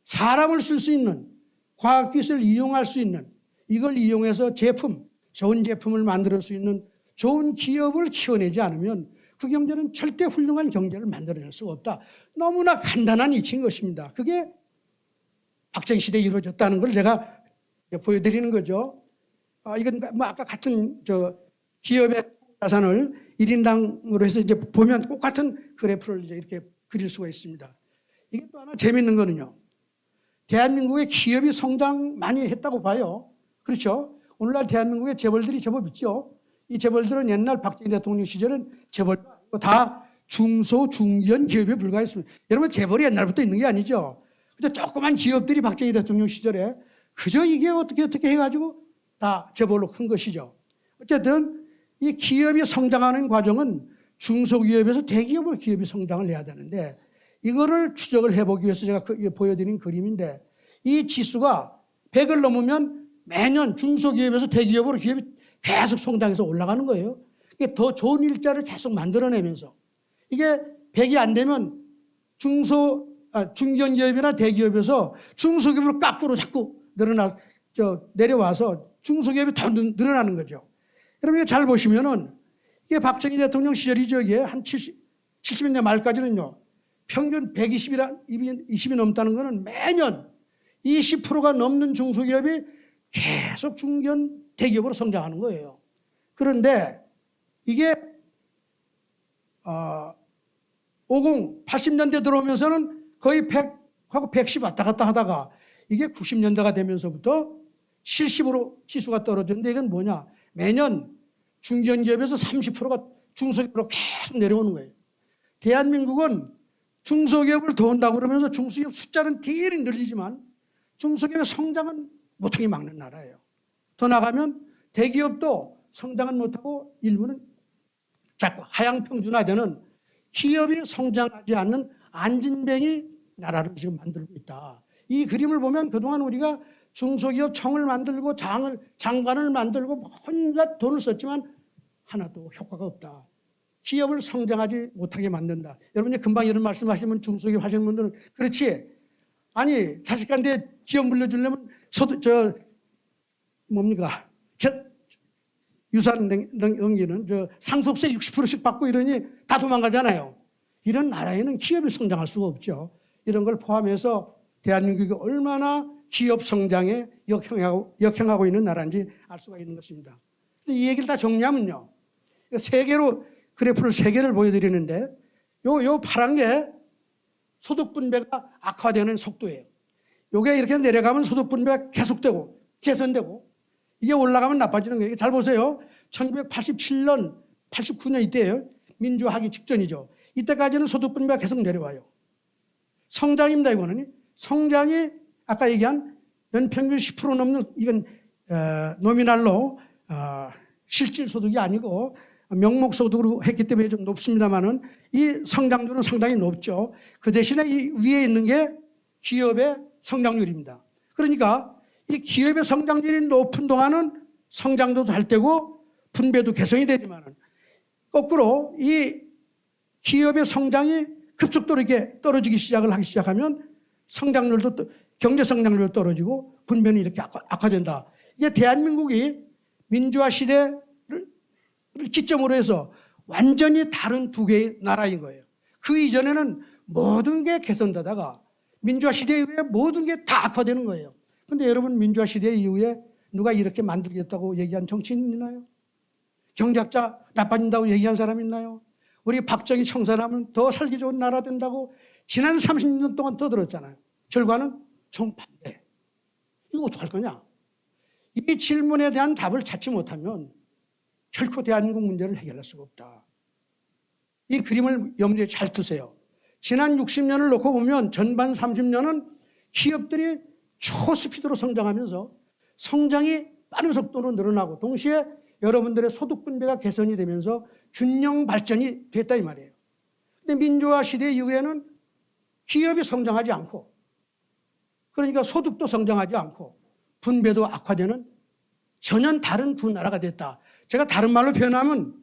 사람을 쓸 수 있는 과학기술을 이용할 수 있는 이걸 이용해서 좋은 제품을 만들 수 있는 좋은 기업을 키워내지 않으면 그 경제는 절대 훌륭한 경제를 만들어낼 수가 없다. 너무나 간단한 이치인 것입니다. 그게 박정희 시대에 이루어졌다는 걸 제가 보여드리는 거죠. 이건 아까 같은 기업의 자산을 1인당으로 해서 이제 보면 똑같은 그래프를 이제 이렇게 그릴 수가 있습니다. 이게 또 하나 재밌는 거는요. 대한민국의 기업이 성장 많이 했다고 봐요. 그렇죠? 오늘날 대한민국의 재벌들이 제법 있죠. 이 재벌들은 옛날 박정희 대통령 시절은 재벌도 아니고 다 중소, 중견 기업에 불과했습니다. 여러분 재벌이 옛날부터 있는 게 아니죠. 그저 조그만 기업들이 박정희 대통령 시절에 그저 이게 어떻게 해가지고 다 재벌로 큰 것이죠. 어쨌든 이 기업이 성장하는 과정은 중소기업에서 대기업으로 기업이 성장을 해야 되는데 이거를 추적을 해보기 위해서 제가 보여드린 그림인데 이 지수가 100을 넘으면 매년 중소기업에서 대기업으로 기업이 계속 성장해서 올라가는 거예요. 이게 더 좋은 일자를 계속 만들어내면서 이게 100이 안 되면 중견기업이나 대기업에서 중소기업으로 거꾸로 자꾸 내려와서 중소기업이 더 늘어나는 거죠. 여러분 이거 잘 보시면은 이게 박정희 대통령 시절이죠. 이게 한 70년대 말까지는요. 평균 120이 넘다는 거는 매년 20%가 넘는 중소기업이 계속 중견 대기업으로 성장하는 거예요. 그런데 이게 80년대 들어오면서는 거의 100하고 110 왔다 갔다 하다가 이게 90년대가 되면서부터 70으로 지수가 떨어졌는데 이건 뭐냐? 매년 중견기업에서 30%가 중소기업으로 계속 내려오는 거예요. 대한민국은 중소기업을 도운다고 그러면서 중소기업 숫자는 대단히 늘리지만 중소기업의 성장은 못하게 막는 나라예요. 더 나가면 대기업도 성장은 못하고 일부는 자꾸 하향평준화되는 기업이 성장하지 않는 안진뱅이 나라를 지금 만들고 있다. 이 그림을 보면 그동안 우리가 중소기업 청을 만들고 장관을 만들고 온갖 돈을 썼지만 하나도 효과가 없다. 기업을 성장하지 못하게 만든다. 여러분이 금방 이런 말씀하시면 중소기업 하시는 분들은 그렇지. 아니 자식한테 기업 물려주려면 유산 넘기는 상속세 60%씩 받고 이러니 다 도망가잖아요. 이런 나라에는 기업이 성장할 수가 없죠. 이런 걸 포함해서 대한민국이 얼마나 기업 성장에 역행하고 있는 나라인지 알 수가 있는 것입니다. 이 얘기를 다 정리하면요. 그래프를 3개를 보여드리는데 요 파란 게 소득 분배가 악화되는 속도예요. 이게 이렇게 내려가면 소득 분배가 계속되고 개선되고 이게 올라가면 나빠지는 거예요. 잘 보세요. 1987년, 89년 이때예요. 민주화하기 직전이죠. 이때까지는 소득 분배가 계속 내려와요. 성장입니다. 이거는 성장이 아까 얘기한 연평균 10% 넘는 이건 노미날로 실질 소득이 아니고 명목 소득으로 했기 때문에 좀 높습니다만은 이 성장률은 상당히 높죠. 그 대신에 이 위에 있는 게 기업의 성장률입니다. 그러니까 이 기업의 성장률이 높은 동안은 성장도 잘 되고 분배도 개선이 되지만은 거꾸로 이 기업의 성장이 급속도로 이렇게 떨어지기 하기 시작하면 성장률도 경제 성장률도 떨어지고 분배는 이렇게 악화된다. 이게 대한민국이 민주화 시대를 기점으로 해서 완전히 다른 두 개의 나라인 거예요. 그 이전에는 모든 게 개선되다가 민주화 시대 이후에 모든 게 다 악화되는 거예요. 그런데 여러분 민주화 시대 이후에 누가 이렇게 만들겠다고 얘기한 정치인 있나요? 경제학자 나빠진다고 얘기한 사람 있나요? 우리 박정희 청산하면 더 살기 좋은 나라 된다고 지난 30년 동안 떠들었잖아요. 결과는 정반대. 이거 어떡할 거냐? 이 질문에 대한 답을 찾지 못하면 결코 대한민국 문제를 해결할 수가 없다. 이 그림을 염두에 잘 두세요. 지난 60년을 놓고 보면 전반 30년은 기업들이 초스피드로 성장하면서 성장이 빠른 속도로 늘어나고 동시에 여러분들의 소득 분배가 개선이 되면서 균형 발전이 됐다 이 말이에요. 근데 민주화 시대 이후에는 기업이 성장하지 않고 그러니까 소득도 성장하지 않고 분배도 악화되는 전혀 다른 두 나라가 됐다. 제가 다른 말로 표현하면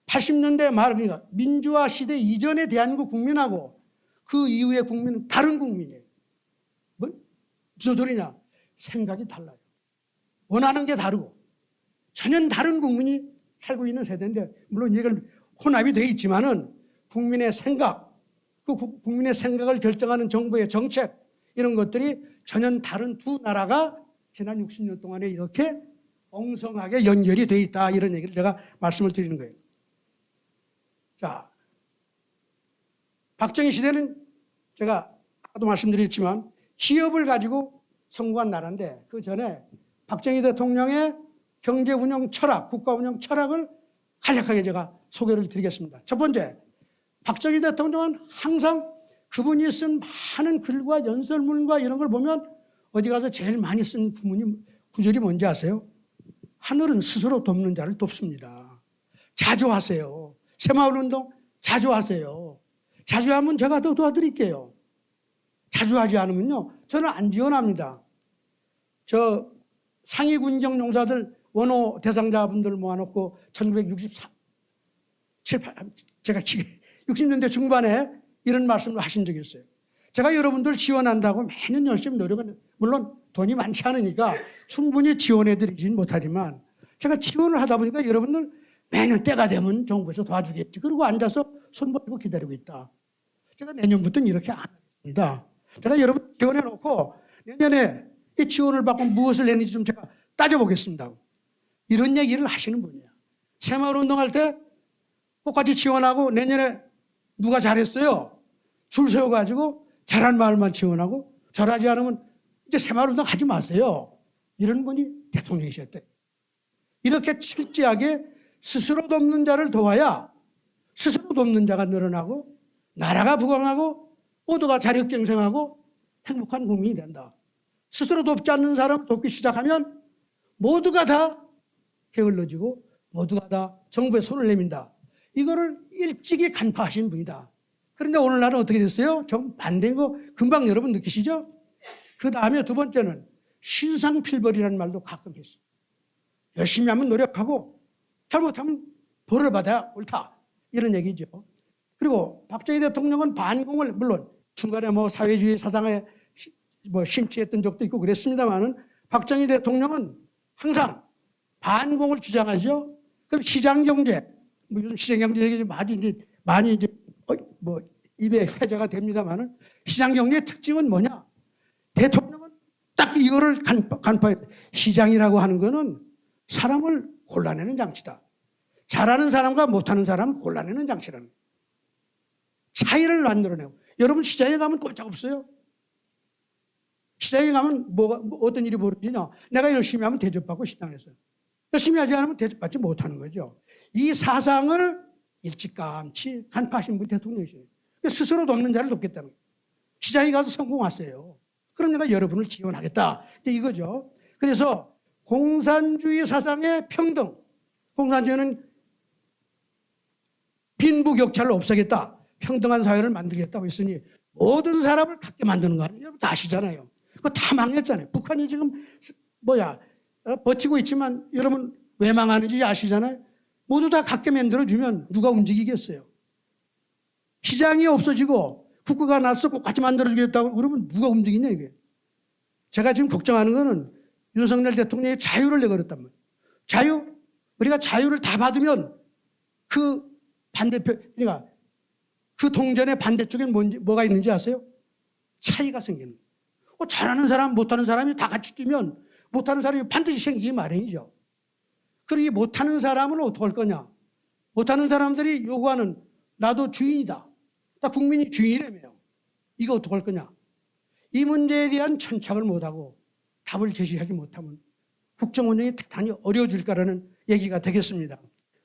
80년대 말 그러니까 민주화 시대 이전의 대한민국 국민하고 그 이후의 국민은 다른 국민이에요. 뭐, 무슨 소리냐? 생각이 달라요. 원하는 게 다르고 전혀 다른 국민이 살고 있는 세대인데 물론 이걸 혼합이 되어 있지만은 국민의 생각, 그 국민의 생각을 결정하는 정부의 정책 이런 것들이 전혀 다른 두 나라가 지난 60년 동안에 이렇게 엉성하게 연결이 되어 있다 이런 얘기를 제가 말씀을 드리는 거예요. 자, 박정희 시대는 제가 아까도 말씀드렸지만 기업을 가지고 성공한 나라인데 그 전에 박정희 대통령의 경제 운영 철학, 국가 운영 철학을 간략하게 제가 소개를 드리겠습니다. 첫 번째, 박정희 대통령은 항상 그분이 쓴 많은 글과 연설문과 이런 걸 보면 어디 가서 제일 많이 쓴 구절이 뭔지 아세요? 하늘은 스스로 돕는 자를 돕습니다. 자주 하세요. 새마을운동 자주 하세요. 자주 하면 제가 더 도와드릴게요. 자주 하지 않으면요 저는 안 지원합니다. 저 상위 군경 용사들 원호 대상자분들 모아놓고 1964, 8, 제가 60년대 중반에 이런 말씀을 하신 적이 있어요. 제가 여러분들 지원한다고 매년 열심히 노력은 물론 돈이 많지 않으니까 충분히 지원해드리진 못하지만 제가 지원을 하다 보니까 여러분들 매년 때가 되면 정부에서 도와주겠지. 그리고 앉아서 손 벌리고 기다리고 있다. 제가 내년부터는 이렇게 안 하겠습니다. 제가 여러분 지원해놓고 내년에 이 지원을 받고 무엇을 했는지 좀 제가 따져보겠습니다. 이런 얘기를 하시는 분이야. 새마을운동할 때 똑같이 지원하고 내년에 누가 잘했어요? 줄 세워가지고 잘한 마을만 지원하고 잘하지 않으면 이제 새마을운동 하지 마세요. 이런 분이 대통령이셨대. 이렇게 철저하게 스스로 돕는 자를 도와야 스스로 돕는 자가 늘어나고 나라가 부강하고 모두가 자력경생하고 행복한 국민이 된다. 스스로 돕지 않는 사람 돕기 시작하면 모두가 다 게을러지고 모두가 다 정부에 손을 내민다. 이거를 일찍이 간파하신 분이다. 그런데 오늘날은 어떻게 됐어요? 좀 반대인 거 금방 여러분 느끼시죠? 그 다음에 두 번째는 신상필벌이라는 말도 가끔 했어요. 열심히 하면 노력하고 잘못하면 벌을 받아야 옳다. 이런 얘기죠. 그리고 박정희 대통령은 반공을 물론 중간에 뭐 사회주의 사상에 뭐 심취했던 적도 있고 그랬습니다만은 박정희 대통령은 항상 반공을 주장하죠. 그럼 시장경제, 뭐 요즘 시장경제 얘기 많이 이제 뭐 입에 회자가 됩니다만은 시장경제의 특징은 뭐냐? 대통령은 딱 이거를 간파해. 시장이라고 하는 거는 사람을 골라내는 장치다. 잘하는 사람과 못하는 사람을 골라내는 장치라는 거예요. 차이를 만들어내고 여러분 시장에 가면 꼼짝 없어요. 시장에 가면 어떤 일이 벌어지냐. 내가 열심히 하면 대접받고 시장에서. 열심히 하지 않으면 대접받지 못하는 거죠. 이 사상을 일찌감치 간파하신 분이 대통령이시네요. 스스로 돕는 자를 돕겠다는 거예요. 시장에 가서 성공하세요. 그럼 내가 여러분을 지원하겠다. 이거죠. 그래서 공산주의 사상의 평등, 공산주의는 빈부격차를 없애겠다. 평등한 사회를 만들겠다고 했으니 모든 사람을 갖게 만드는 거 아니에요? 여러분 다 아시잖아요. 그거 다 망했잖아요. 북한이 지금 버티고 있지만 여러분 왜 망하는지 아시잖아요. 모두 다 갖게 만들어주면 누가 움직이겠어요? 시장이 없어지고 국가가 나서 똑같이 만들어주겠다고 그러면 누가 움직이냐 이게. 제가 지금 걱정하는 거는 윤석열 대통령이 자유를 내걸었단 말이에요. 자유? 우리가 자유를 다 받으면 그 반대편, 그러니까 그 동전의 반대쪽에 뭐가 있는지 아세요? 차이가 생기는 거예요. 잘하는 사람, 못하는 사람이 다 같이 뛰면 못하는 사람이 반드시 생기기 마련이죠. 그러기 못하는 사람은 어떻게 할 거냐? 못하는 사람들이 요구하는 나도 주인이다. 나 국민이 주인이라며요. 이거 어떻게 할 거냐? 이 문제에 대한 천착을 못하고 답을 제시하지 못하면 국정 운영이 대단히 어려워질 거라는 얘기가 되겠습니다.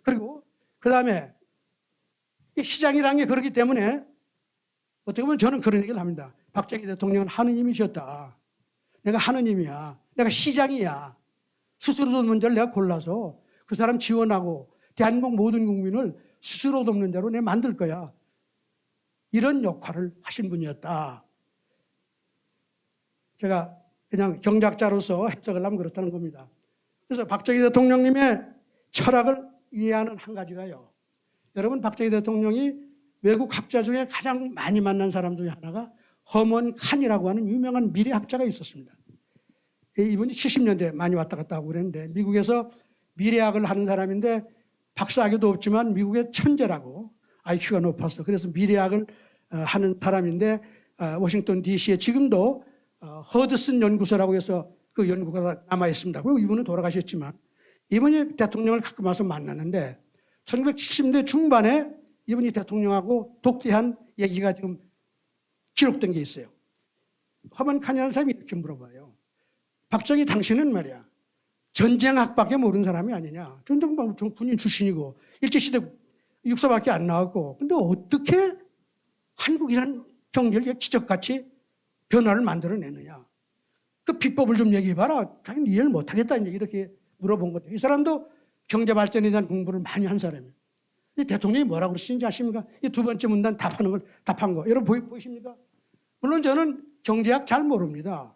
그리고 그 다음에 시장이라는 게 그렇기 때문에 어떻게 보면 저는 그런 얘기를 합니다. 박정희 대통령은 하느님이셨다. 내가 하느님이야. 내가 시장이야. 스스로 돕는 자를 내가 골라서 그 사람 지원하고 대한민국 모든 국민을 스스로 돕는 자로 내가 만들 거야. 이런 역할을 하신 분이었다. 제가 그냥 경작자로서 해석을 하면 그렇다는 겁니다. 그래서 박정희 대통령님의 철학을 이해하는 한 가지가요. 여러분 박정희 대통령이 외국 학자 중에 가장 많이 만난 사람 중에 하나가 허먼 칸이라고 하는 유명한 미래학자가 있었습니다. 이분이 70년대 많이 왔다 갔다 하고 그랬는데 미국에서 미래학을 하는 사람인데 박사학위도 없지만 미국의 천재라고 IQ가 높아서 그래서 미래학을 하는 사람인데 워싱턴 DC에 지금도 허드슨 연구소라고 해서 그 연구가 남아 있습니다. 그리고 이분은 돌아가셨지만 이분이 대통령을 가끔 와서 만나는데 1970년대 중반에 이분이 대통령하고 독대한 얘기가 지금 기록된 게 있어요. 허먼 칸이라는 사람이 이렇게 물어봐요. 박정희 당신은 말이야 전쟁학밖에 모르는 사람이 아니냐. 전쟁학 군인 출신이고 일제시대 육사밖에 안 나왔고 근데 어떻게 한국이란 경제를 기적같이 변화를 만들어내느냐. 그 비법을 좀 얘기해봐라. 자기는 이해를 못하겠다 이렇게 물어본 거죠. 이 사람도 경제 발전에 대한 공부를 많이 한 사람이에요. 대통령이 뭐라고 그러시는지 아십니까? 이 두 번째 문단 답한 거. 여러분 보이십니까? 물론 저는 경제학 잘 모릅니다.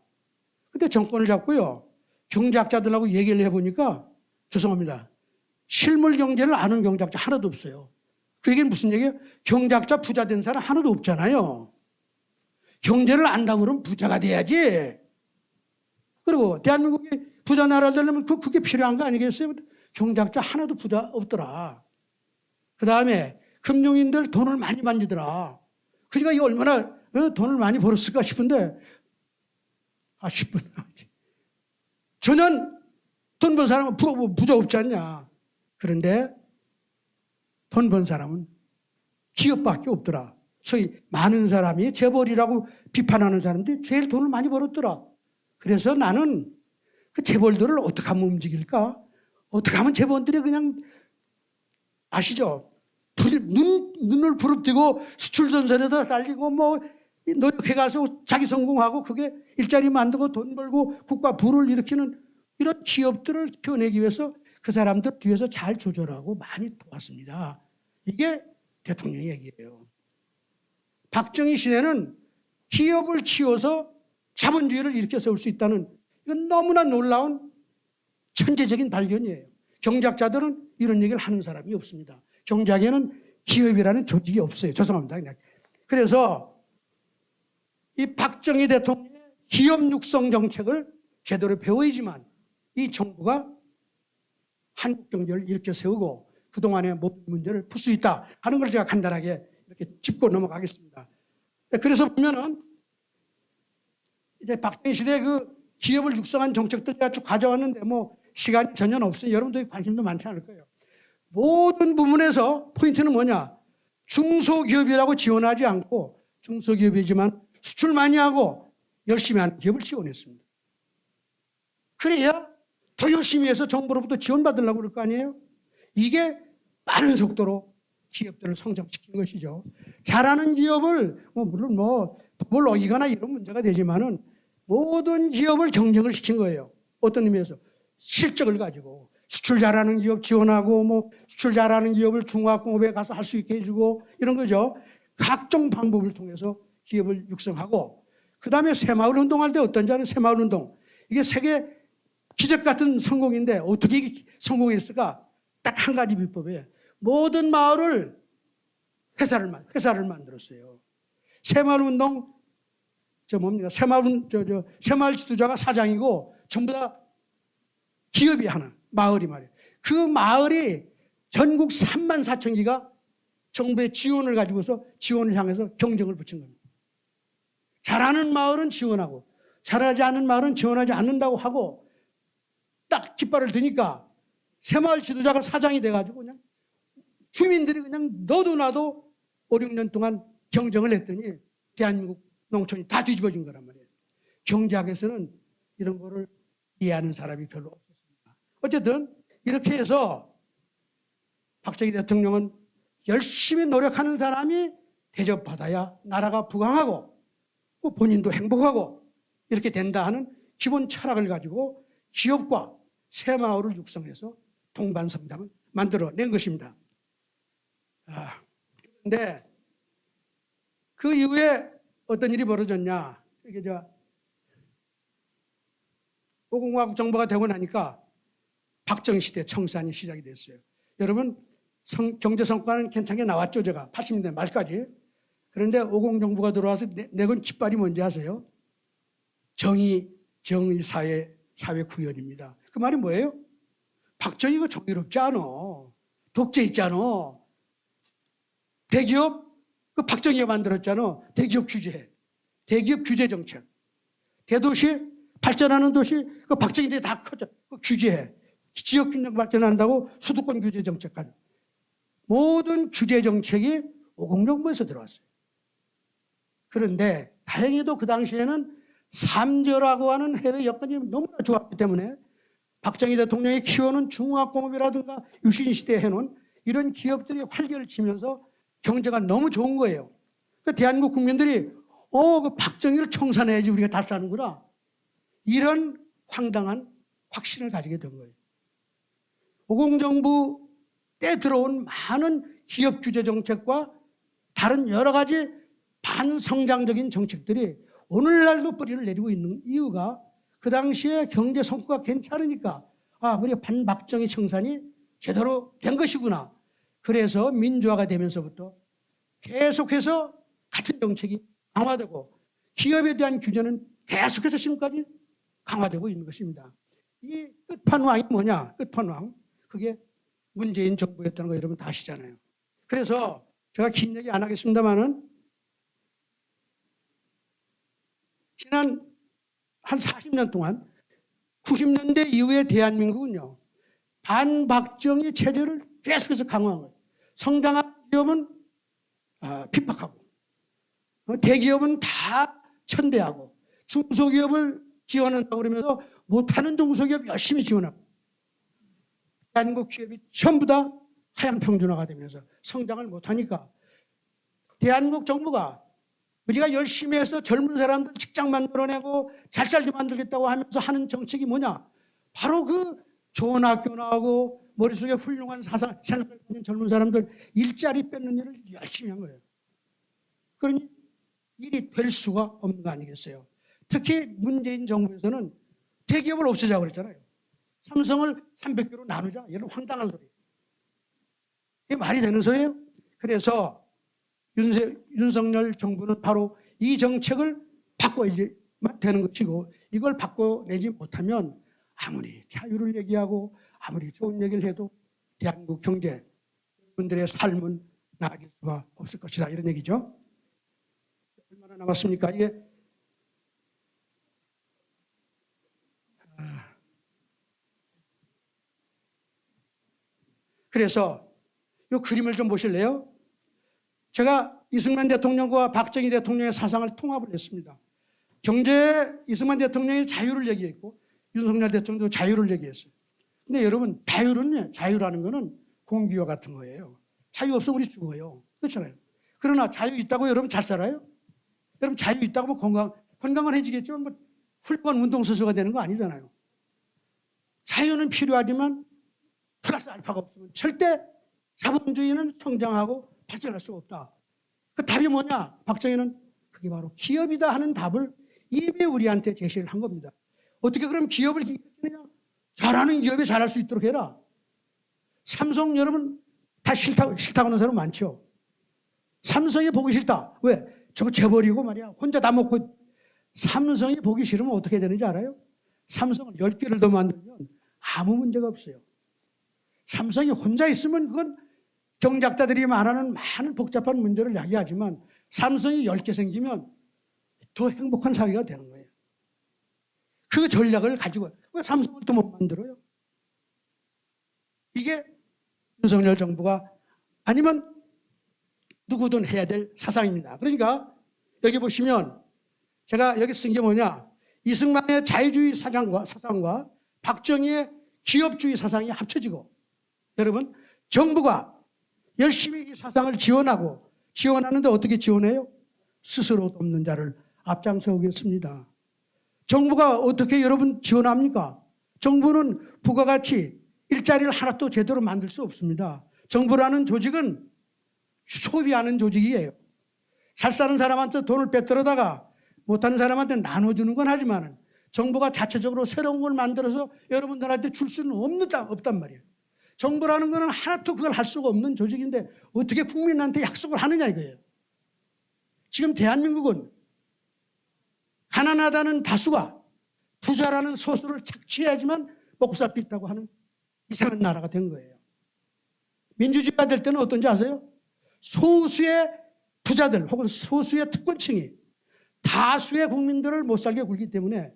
근데 정권을 잡고요. 경제학자들하고 얘기를 해보니까 죄송합니다. 실물 경제를 아는 경제학자 하나도 없어요. 그 얘기는 무슨 얘기예요? 경제학자 부자 된 사람 하나도 없잖아요. 경제를 안다고 그러면 부자가 돼야지. 그리고 대한민국이 부자 나라 되려면 그게 필요한 거 아니겠어요? 경제학자 하나도 부자 없더라. 그 다음에 금융인들 돈을 많이 만지더라. 그러니까 이 얼마나 돈을 많이 벌었을까 싶은데 10분 전혀 돈 번 사람은 부자 없지 않냐. 그런데 돈 번 사람은 기업밖에 없더라. 소위 많은 사람이 재벌이라고 비판하는 사람들이 제일 돈을 많이 벌었더라. 그래서 나는 그 재벌들을 어떻게 하면 움직일까? 어떻게 하면 재벌들이 그냥 아시죠? 눈을 부릅뜨고 수출 전선에다 달리고 뭐 노력해가서 자기 성공하고 그게 일자리 만들고 돈 벌고 국가 부를 일으키는 이런 기업들을 키워내기 위해서 그 사람들 뒤에서 잘 조절하고 많이 도왔습니다. 이게 대통령 얘기예요. 박정희 시대는 기업을 키워서 자본주의를 일으켜 세울 수 있다는 이건 너무나 놀라운 천재적인 발견이에요. 경제학자들은 이런 얘기를 하는 사람이 없습니다. 경제학에는 기업이라는 조직이 없어요. 죄송합니다. 그냥. 그래서 이 박정희 대통령의 기업 육성 정책을 제대로 배워야지만 이 정부가 한국 경제를 일으켜 세우고 그동안의 모든 문제를 풀 수 있다 하는 걸 제가 간단하게 이렇게 짚고 넘어가겠습니다. 그래서 보면은 이제 박정희 시대 그 기업을 육성한 정책들 제가 쭉 가져왔는데 뭐 시간이 전혀 없어요. 여러분들이 관심도 많지 않을 거예요. 모든 부분에서 포인트는 뭐냐? 중소기업이라고 지원하지 않고 중소기업이지만 수출 많이 하고 열심히 하는 기업을 지원했습니다. 그래야 더 열심히 해서 정부로부터 지원받으려고 그럴 거 아니에요? 이게 빠른 속도로 기업들을 성장시킨 것이죠. 잘하는 기업을 물론 법을 어기거나 이런 문제가 되지만은 모든 기업을 경쟁을 시킨 거예요. 어떤 의미에서 실적을 가지고 수출 잘하는 기업 지원하고 수출 잘하는 기업을 중화학공업에 가서 할 수 있게 해주고 이런 거죠. 각종 방법을 통해서 기업을 육성하고 그다음에 새마을 운동할 때 어떤지 아세요? 새마을 운동. 이게 세계 기적 같은 성공인데 어떻게 성공했을까? 딱 한 가지 비법에 모든 마을을 회사를 만들었어요. 새마을 운동 새마을 지도자가 사장이고 전부 다 기업이 하나 마을이 말이에요. 그 마을이 전국 3만 4천 개가 정부의 지원을 가지고서 지원을 향해서 경쟁을 붙인 겁니다. 잘하는 마을은 지원하고 잘하지 않는 마을은 지원하지 않는다고 하고 딱 깃발을 드니까 새마을 지도자가 사장이 돼가지고 그냥 주민들이 그냥 너도 나도 5, 6년 동안 경쟁을 했더니 대한민국 농촌이 다 뒤집어진 거란 말이에요. 경제학에서는 이런 거를 이해하는 사람이 별로 없었습니다. 어쨌든 이렇게 해서 박정희 대통령은 열심히 노력하는 사람이 대접받아야 나라가 부강하고 본인도 행복하고 이렇게 된다 하는 기본 철학을 가지고 기업과 새마을을 육성해서 동반성당을 만들어낸 것입니다. 그런데 그 이후에 어떤 일이 벌어졌냐. 이게 오공화국 정부가 되고 나니까 박정희 시대 청산이 시작이 됐어요. 여러분 경제 성과는 괜찮게 나왔죠. 제가 80년대 말까지. 그런데 오공 정부가 들어와서 내건 깃발이 뭔지 아세요? 정의 사회 구현입니다. 그 말이 뭐예요? 박정희가 정의롭지 않아. 독재 있잖아. 대기업 그 박정희가 만들었잖아. 대기업 규제. 대기업 규제 정책. 대도시 발전하는 도시 그 박정희 때 다 커져. 그 규제해. 지역 균형 발전한다고 수도권 규제 정책까지. 모든 규제 정책이 오공정부에서 들어왔어요. 그런데 다행히도 그 당시에는 삼저라고 하는 해외 여건이 너무나 좋았기 때문에 박정희 대통령이 키워놓은 중화학공업이라든가 유신시대에 해놓은 이런 기업들이 활기를 치면서 경제가 너무 좋은 거예요. 그러니까 대한민국 국민들이 그 박정희를 청산해야지 우리가 다 사는구나. 이런 황당한 확신을 가지게 된 거예요. 오공정부 때 들어온 많은 기업 규제 정책과 다른 여러 가지 반성장적인 정책들이 오늘날도 뿌리를 내리고 있는 이유가 그 당시에 경제 성과가 괜찮으니까 우리 반박정희 청산이 제대로 된 것이구나. 그래서 민주화가 되면서부터 계속해서 같은 정책이 강화되고 기업에 대한 규제는 계속해서 지금까지 강화되고 있는 것입니다. 이 끝판왕이 뭐냐? 끝판왕. 그게 문재인 정부였다는 거 여러분 다 아시잖아요. 그래서 제가 긴 얘기 안 하겠습니다만은 지난 한 40년 동안 90년대 이후에 대한민국은요. 반박정희 체제를 계속해서 강화한 거예요. 성장한 기업은 핍박하고 대기업은 다 천대하고 중소기업을 지원한다고 그러면서 못하는 중소기업 열심히 지원하고 대한민국 기업이 전부 다 하향 평준화가 되면서 성장을 못하니까 대한민국 정부가 우리가 열심히 해서 젊은 사람들 직장 만들어내고 잘 살게 만들겠다고 하면서 하는 정책이 뭐냐? 바로 그 좋은 학교 나오고 머릿속에 훌륭한 생각을 가진 젊은 사람들 일자리 뺏는 일을 열심히 한 거예요. 그러니 일이 될 수가 없는 거 아니겠어요? 특히 문재인 정부에서는 대기업을 없애자고 그랬잖아요. 삼성을 300개로 나누자. 이런 황당한 소리. 이게 말이 되는 소리예요? 그래서 윤석열 정부는 바로 이 정책을 바꿔야지만 되는 것이고 이걸 바꿔내지 못하면 아무리 자유를 얘기하고 아무리 좋은 얘기를 해도 대한민국 경제, 분들의 삶은 나아질 수가 없을 것이다. 이런 얘기죠. 얼마나 남았습니까? 이게 그래서 이 그림을 좀 보실래요? 제가 이승만 대통령과 박정희 대통령의 사상을 통합을 했습니다. 경제에 이승만 대통령이 자유를 얘기했고 윤석열 대통령도 자유를 얘기했어요. 근데 여러분 자유라는 거는 공기와 같은 거예요. 자유 없으면 우리 죽어요. 그렇잖아요. 그러나 자유 있다고 여러분 잘 살아요? 여러분 자유 있다고 뭐 건강은 해지겠지만 뭐 훌륭한 운동선수가 되는 거 아니잖아요. 자유는 필요하지만 플러스 알파가 없으면 절대 자본주의는 성장하고 발전할 수가 없다. 그 답이 뭐냐? 박정희는 그게 바로 기업이다 하는 답을 이미 우리한테 제시를 한 겁니다. 어떻게 그럼 기업을 이기느냐? 잘하는 기업이 잘할 수 있도록 해라. 삼성 여러분 다 싫다고 하는 사람 많죠. 삼성이 보기 싫다. 왜? 저거 재버리고 말이야. 혼자 다 먹고. 삼성이 보기 싫으면 어떻게 되는지 알아요? 삼성을 10개를 더 만들면 아무 문제가 없어요. 삼성이 혼자 있으면 그건 경제학자들이 말하는 많은 복잡한 문제를 야기하지만 삼성이 10개 생기면 더 행복한 사회가 되는 거예요. 그 전략을 가지고 왜 삼성을 또 못 만들어요? 이게 윤석열 정부가 아니면 누구든 해야 될 사상입니다. 그러니까 여기 보시면 제가 여기 쓴 게 뭐냐? 이승만의 자유주의 사상과 박정희의 기업주의 사상이 합쳐지고 여러분 정부가 열심히 이 사상을 지원하는데 어떻게 지원해요? 스스로 돕는 자를 앞장서겠습니다. 정부가 어떻게 여러분 지원합니까? 정부는 부가가치 일자리를 하나도 제대로 만들 수 없습니다. 정부라는 조직은 소비하는 조직이에요. 잘 사는 사람한테 돈을 빼들어다가 못하는 사람한테 나눠주는 건 하지만 정부가 자체적으로 새로운 걸 만들어서 여러분들한테 줄 수는 없단 말이에요. 정부라는 거는 하나도 그걸 할 수가 없는 조직인데 어떻게 국민한테 약속을 하느냐 이거예요. 지금 대한민국은 가난하다는 다수가 부자라는 소수를 착취해야지만 먹고 살 수 있다고 하는 이상한 나라가 된 거예요. 민주주의가 될 때는 어떤지 아세요? 소수의 부자들 혹은 소수의 특권층이 다수의 국민들을 못 살게 굴기 때문에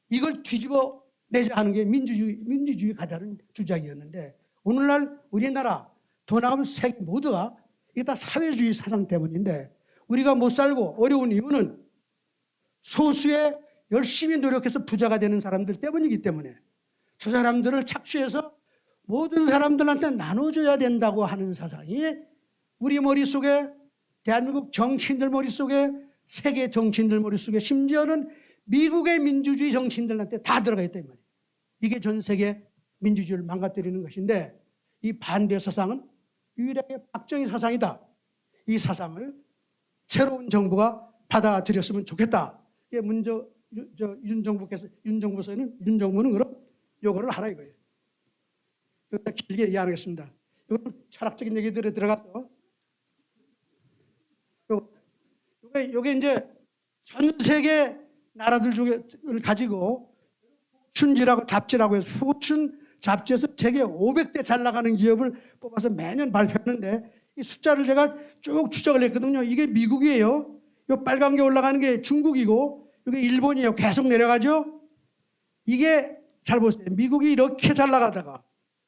이걸 뒤집어 내자 하는 게 민주주의 가자는 주장이었는데 오늘날 우리나라 더 나가면 세계 모두가 이게 다 사회주의 사상 때문인데 우리가 못 살고 어려운 이유는 소수의 열심히 노력해서 부자가 되는 사람들 때문이기 때문에 저 사람들을 착취해서 모든 사람들한테 나눠줘야 된다고 하는 사상이 우리 머릿속에 대한민국 정치인들 머릿속에 세계 정치인들 머릿속에 심지어는 미국의 민주주의 정치인들한테 다 들어가 있다 이 말이에요. 이게 전 세계 민주주의를 망가뜨리는 것인데 이 반대 사상은 유일하게 박정희 사상이다. 이 사상을 새로운 정부가 받아들였으면 좋겠다. 이게 윤 정부는 그럼 요거를 하라 이거예요. 여기다 길게 이해하겠습니다. 이건 철학적인 얘기들에 들어가서 요게 이제 전 세계 나라들 중에를 가지고 춘지라고 잡지라고 해서 포춘 잡지에서 세계 500대 잘 나가는 기업을 뽑아서 매년 발표하는데 이 숫자를 제가 쭉 추적을 했거든요. 이게 미국이에요. 요 빨간 게 올라가는 게 중국이고 이게 일본이에요. 계속 내려가죠. 이게 잘 보세요. 미국이 이렇게 잘 나가다가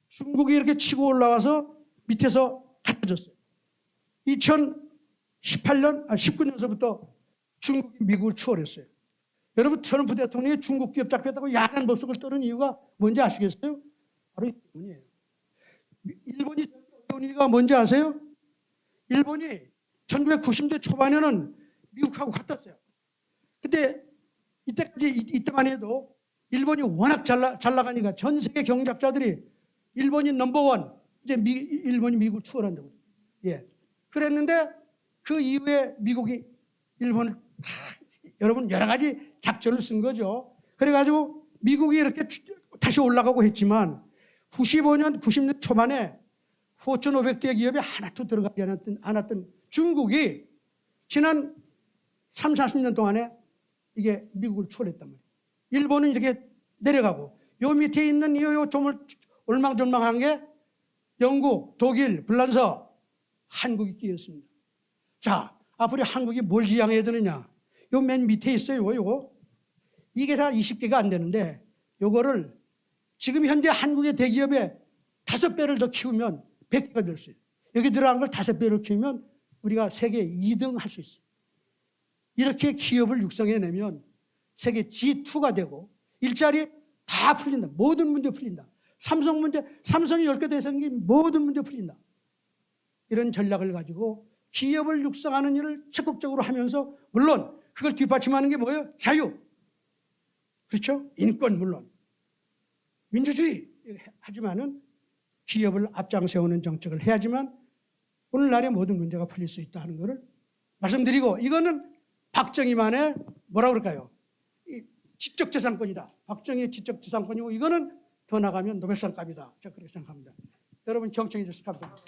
중국이 이렇게 치고 올라와서 밑에서 갖춰졌어요. 19년서부터 중국이 미국을 추월했어요. 여러분 트럼프 대통령이 중국 기업 잡겠다고 야한 법석을 떠는 이유가 뭔지 아시겠어요? 바로 이 때문이에요. 일본이 어려운 이유가 뭔지 아세요? 일본이 1990년대 초반에는 미국하고 같았어요. 근데 이때만 해도 일본이 워낙 잘 나가니까 전 세계 경제학자들이 일본이 넘버원, 이제 일본이 미국을 추월한다고. 예. 그랬는데 그 이후에 미국이 일본을 여러분 여러 가지 작전을 쓴 거죠. 그래가지고 미국이 이렇게 다시 올라가고 했지만 95년, 90년 초반에 포춘 500대 기업에 하나도 들어가지 않았던 중국이 지난 3, 40년 동안에 이게 미국을 추월했단 말이에요. 일본은 이렇게 내려가고 요 밑에 있는 요 좀을 올망졸망한 게 영국, 독일, 불란서, 한국이 끼었습니다. 자, 앞으로 한국이 뭘 지향해야 되느냐? 요 맨 밑에 있어요, 요거. 이게 다 20개가 안 되는데 요거를 지금 현재 한국의 대기업에 5배를 더 키우면 100개가 될 수 있어요. 여기 들어간 걸 5배를 키우면 우리가 세계 2등 할 수 있어요. 이렇게 기업을 육성해내면 세계 G2가 되고 일자리 다 풀린다. 모든 문제 풀린다. 삼성이 10개 더 생긴 모든 문제 풀린다. 이런 전략을 가지고 기업을 육성하는 일을 적극적으로 하면서 물론 그걸 뒷받침하는 게 뭐예요? 자유. 그렇죠? 인권 물론. 민주주의. 하지만은 기업을 앞장세우는 정책을 해야지만 오늘날의 모든 문제가 풀릴 수 있다 하는 것을 말씀드리고 이거는 박정희만의 뭐라 그럴까요? 이 지적재산권이다. 박정희의 지적재산권이고 이거는 더 나가면 노벨상감이다. 제가 그렇게 생각합니다. 여러분 경청해 주셔서 감사합니다.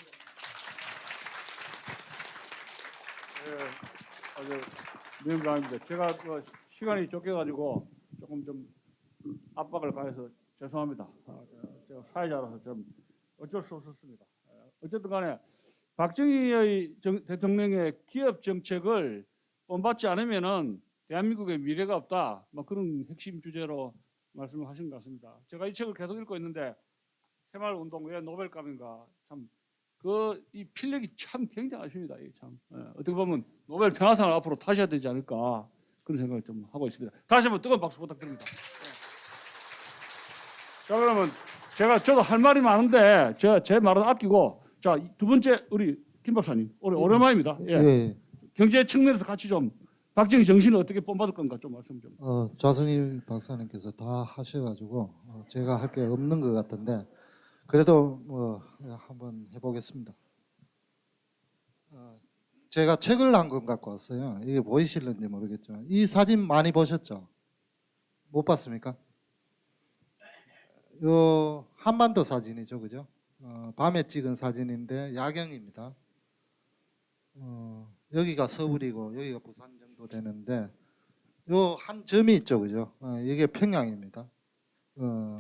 위원장입니다. 제가 그 시간이 쫓겨가지고 조금 좀 압박을 가해서 죄송합니다. 제가 사회자라서 좀 어쩔 수 없었습니다. 어쨌든 간에 박정희 대통령의 기업 정책을 본받지 않으면은 대한민국의 미래가 없다. 뭐 그런 핵심 주제로 말씀을 하신 것 같습니다. 제가 이 책을 계속 읽고 있는데 새마을운동 왜 노벨감인가 참 이 필력이 참 굉장하십니다. 이게 참 어떻게 보면 노벨 평화상을 앞으로 타셔야 되지 않을까 그런 생각을 좀 하고 있습니다. 다시 한번 뜨거운 박수 부탁드립니다. 자 그러면 저도 할 말이 많은데 제 말은 아끼고 자 두 번째 우리 김 박사님 오랜만입니다. 예. 예. 경제 측면에서 같이 좀 박정희 정신을 어떻게 본받을 건가 좀 말씀 좀. 좌승희 박사님께서 다 하셔가지고 제가 할 게 없는 것 같은데 그래도 뭐 한번 해보겠습니다. 제가 책을 한 권 갖고 왔어요. 이게 보이실는지 모르겠지만 이 사진 많이 보셨죠? 못 봤습니까? 요 한반도 사진이죠, 그죠? 밤에 찍은 사진인데 야경입니다. 여기가 서울이고 여기가 부산 정도 되는데 요 한 점이 있죠, 그죠? 이게 평양입니다.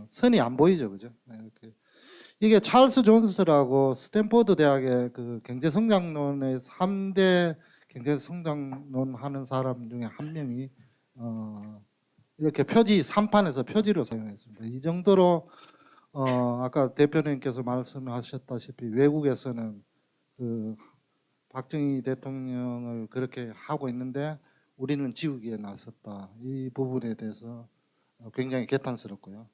선이 안 보이죠, 그죠? 이렇게. 이게 찰스 존스라고 스탠포드 대학의 그 경제성장론의 3대 경제성장론 하는 사람 중에 한 명이 이렇게 표지 3판에서 표지로 사용했습니다. 이 정도로 아까 대표님께서 말씀하셨다시피 외국에서는 그 박정희 대통령을 그렇게 하고 있는데 우리는 지우기에 나섰다. 이 부분에 대해서 굉장히 개탄스럽고요.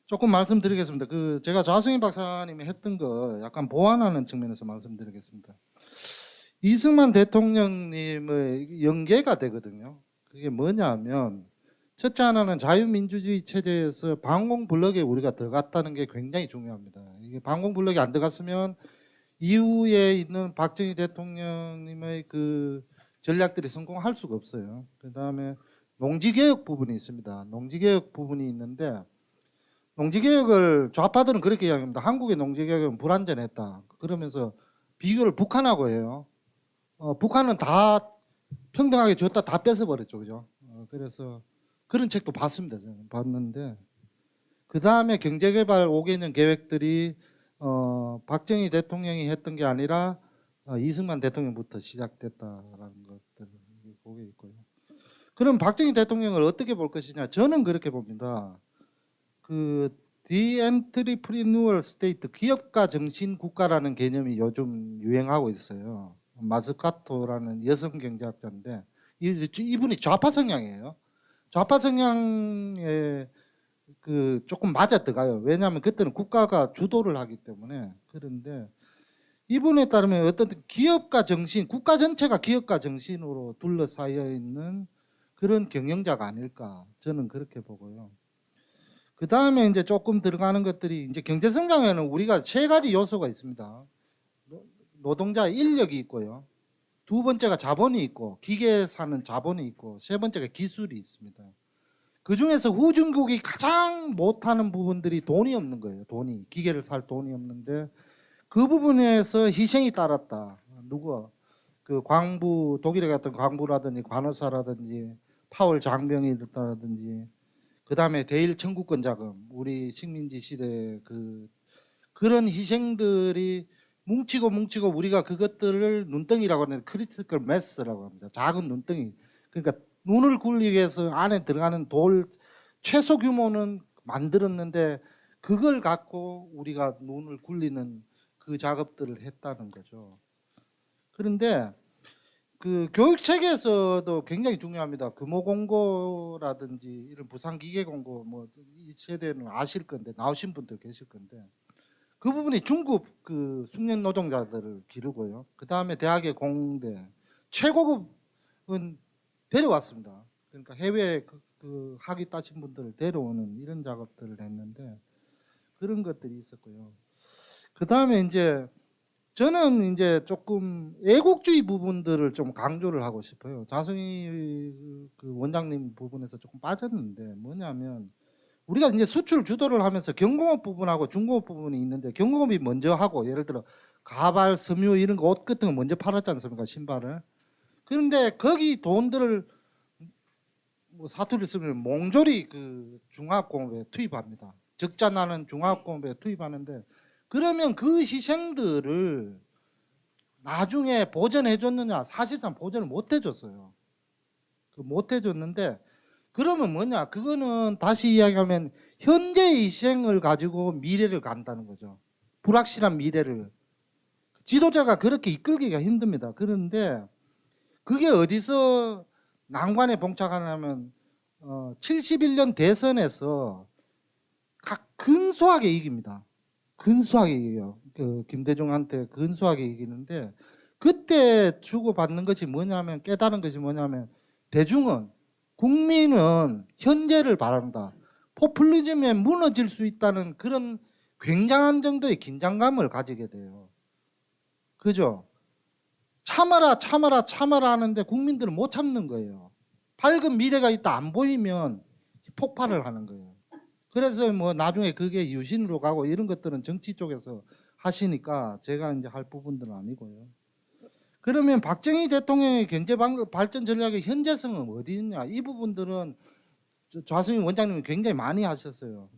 조금 말씀드리겠습니다. 제가 좌승희 박사님이 했던 거 약간 보완하는 측면에서 말씀드리겠습니다. 이승만 대통령님의 연계가 되거든요. 그게 뭐냐면 첫째 하나는 자유민주주의 체제에서 반공블록에 우리가 들어갔다는 게 굉장히 중요합니다. 이게 반공블록이 안 들어갔으면 이후에 있는 박정희 대통령님의 그 전략들이 성공할 수가 없어요. 그 다음에 농지개혁 부분이 있습니다. 농지개혁 부분이 있는데 농지개혁을 좌파들은 그렇게 이야기합니다. 한국의 농지개혁은 불완전했다. 그러면서 비교를 북한하고 해요. 북한은 다 평등하게 줬다 다 뺏어버렸죠. 그죠? 그래서 그런 책도 봤습니다. 저는 봤는데 그 다음에 경제개발 5개년 계획들이 박정희 대통령이 했던 게 아니라 이승만 대통령부터 시작됐다라는 것들 보게 있고요. 그럼 박정희 대통령을 어떻게 볼 것이냐? 저는 그렇게 봅니다. 디엔트리프리뉴얼 스테이트 기업가 정신 국가라는 개념이 요즘 유행하고 있어요. 마스카토라는 여성 경제학자인데 이분이 좌파 성향이에요. 좌파 성향에 조금 맞아 들어가요. 왜냐하면 그때는 국가가 주도를 하기 때문에. 그런데 이분에 따르면 어떤 기업가 정신, 국가 전체가 기업가 정신으로 둘러싸여 있는 그런 경영자가 아닐까 저는 그렇게 보고요. 그 다음에 이제 조금 들어가는 것들이 이제 경제 성장에는 우리가 세 가지 요소가 있습니다. 노동자 인력이 있고요. 두 번째가 자본이 있고 기계 사는 자본이 있고 세 번째가 기술이 있습니다. 그 중에서 후진국이 가장 못하는 부분들이 돈이 없는 거예요. 돈이 기계를 살 돈이 없는데 그 부분에서 희생이 따랐다. 누구? 그 광부 독일에 갔던 광부라든지 관호사라든지 파월 장병이라든지 그 다음에 대일 청구권 자금 우리 식민지 시대 그런 희생들이 뭉치고 우리가 그것들을 눈덩이라고 하는 크리티컬 매스라고 합니다. 작은 눈덩이. 그러니까 눈을 굴리기 위해서 안에 들어가는 돌 최소 규모는 만들었는데 그걸 갖고 우리가 눈을 굴리는 그 작업들을 했다는 거죠. 그런데 그 교육 체계에서도 굉장히 중요합니다. 금호공고라든지 이런 부산기계공고 뭐 이 세대는 아실 건데 나오신 분들 계실 건데 그 부분이 중급 그 숙련 노동자들을 기르고요. 그 다음에 대학의 공대 최고급은 데려왔습니다. 그러니까 해외 그 학위 따신 분들을 데려오는 이런 작업들을 했는데 그런 것들이 있었고요. 그 다음에 이제 저는 이제 조금 애국주의 부분들을 좀 강조를 하고 싶어요. 자승희 그 원장님 부분에서 조금 빠졌는데 뭐냐면 우리가 이제 수출 주도를 하면서 경공업 부분하고 중공업 부분이 있는데 경공업이 먼저 하고 예를 들어 가발, 섬유 이런 거 옷 같은 거 먼저 팔았지 않습니까? 신발을. 그런데 거기 돈들을 뭐 사투리 쓰면 몽졸이 그 중화학공업에 투입합니다. 적자 나는 중화학공업에 투입하는데 그러면 그 희생들을 나중에 보전해 줬느냐? 사실상 보전을 못 해줬어요. 못 해줬는데 그러면 뭐냐? 그거는 다시 이야기하면 현재의 희생을 가지고 미래를 간다는 거죠. 불확실한 미래를. 지도자가 그렇게 이끌기가 힘듭니다. 그런데 그게 어디서 난관에 봉착하냐면 71년 대선에서 근소하게 이깁니다. 근소하게 이겨요. 그 김대중한테 근소하게 이기는데 그때 주고받는 것이 뭐냐면 깨달은 것이 뭐냐면 대중은 국민은 현재를 바란다. 포퓰리즘에 무너질 수 있다는 그런 굉장한 정도의 긴장감을 가지게 돼요. 그죠? 참아라 참아라 참아라 하는데 국민들은 못 참는 거예요. 밝은 미래가 있다 안 보이면 폭발을 하는 거예요. 그래서 뭐 나중에 그게 유신으로 가고 이런 것들은 정치 쪽에서 하시니까 제가 이제 할 부분들은 아니고요. 그러면 박정희 대통령의 경제 발전 전략의 현재성은 어디 있냐? 이 부분들은 좌승희 원장님이 굉장히 많이 하셨어요.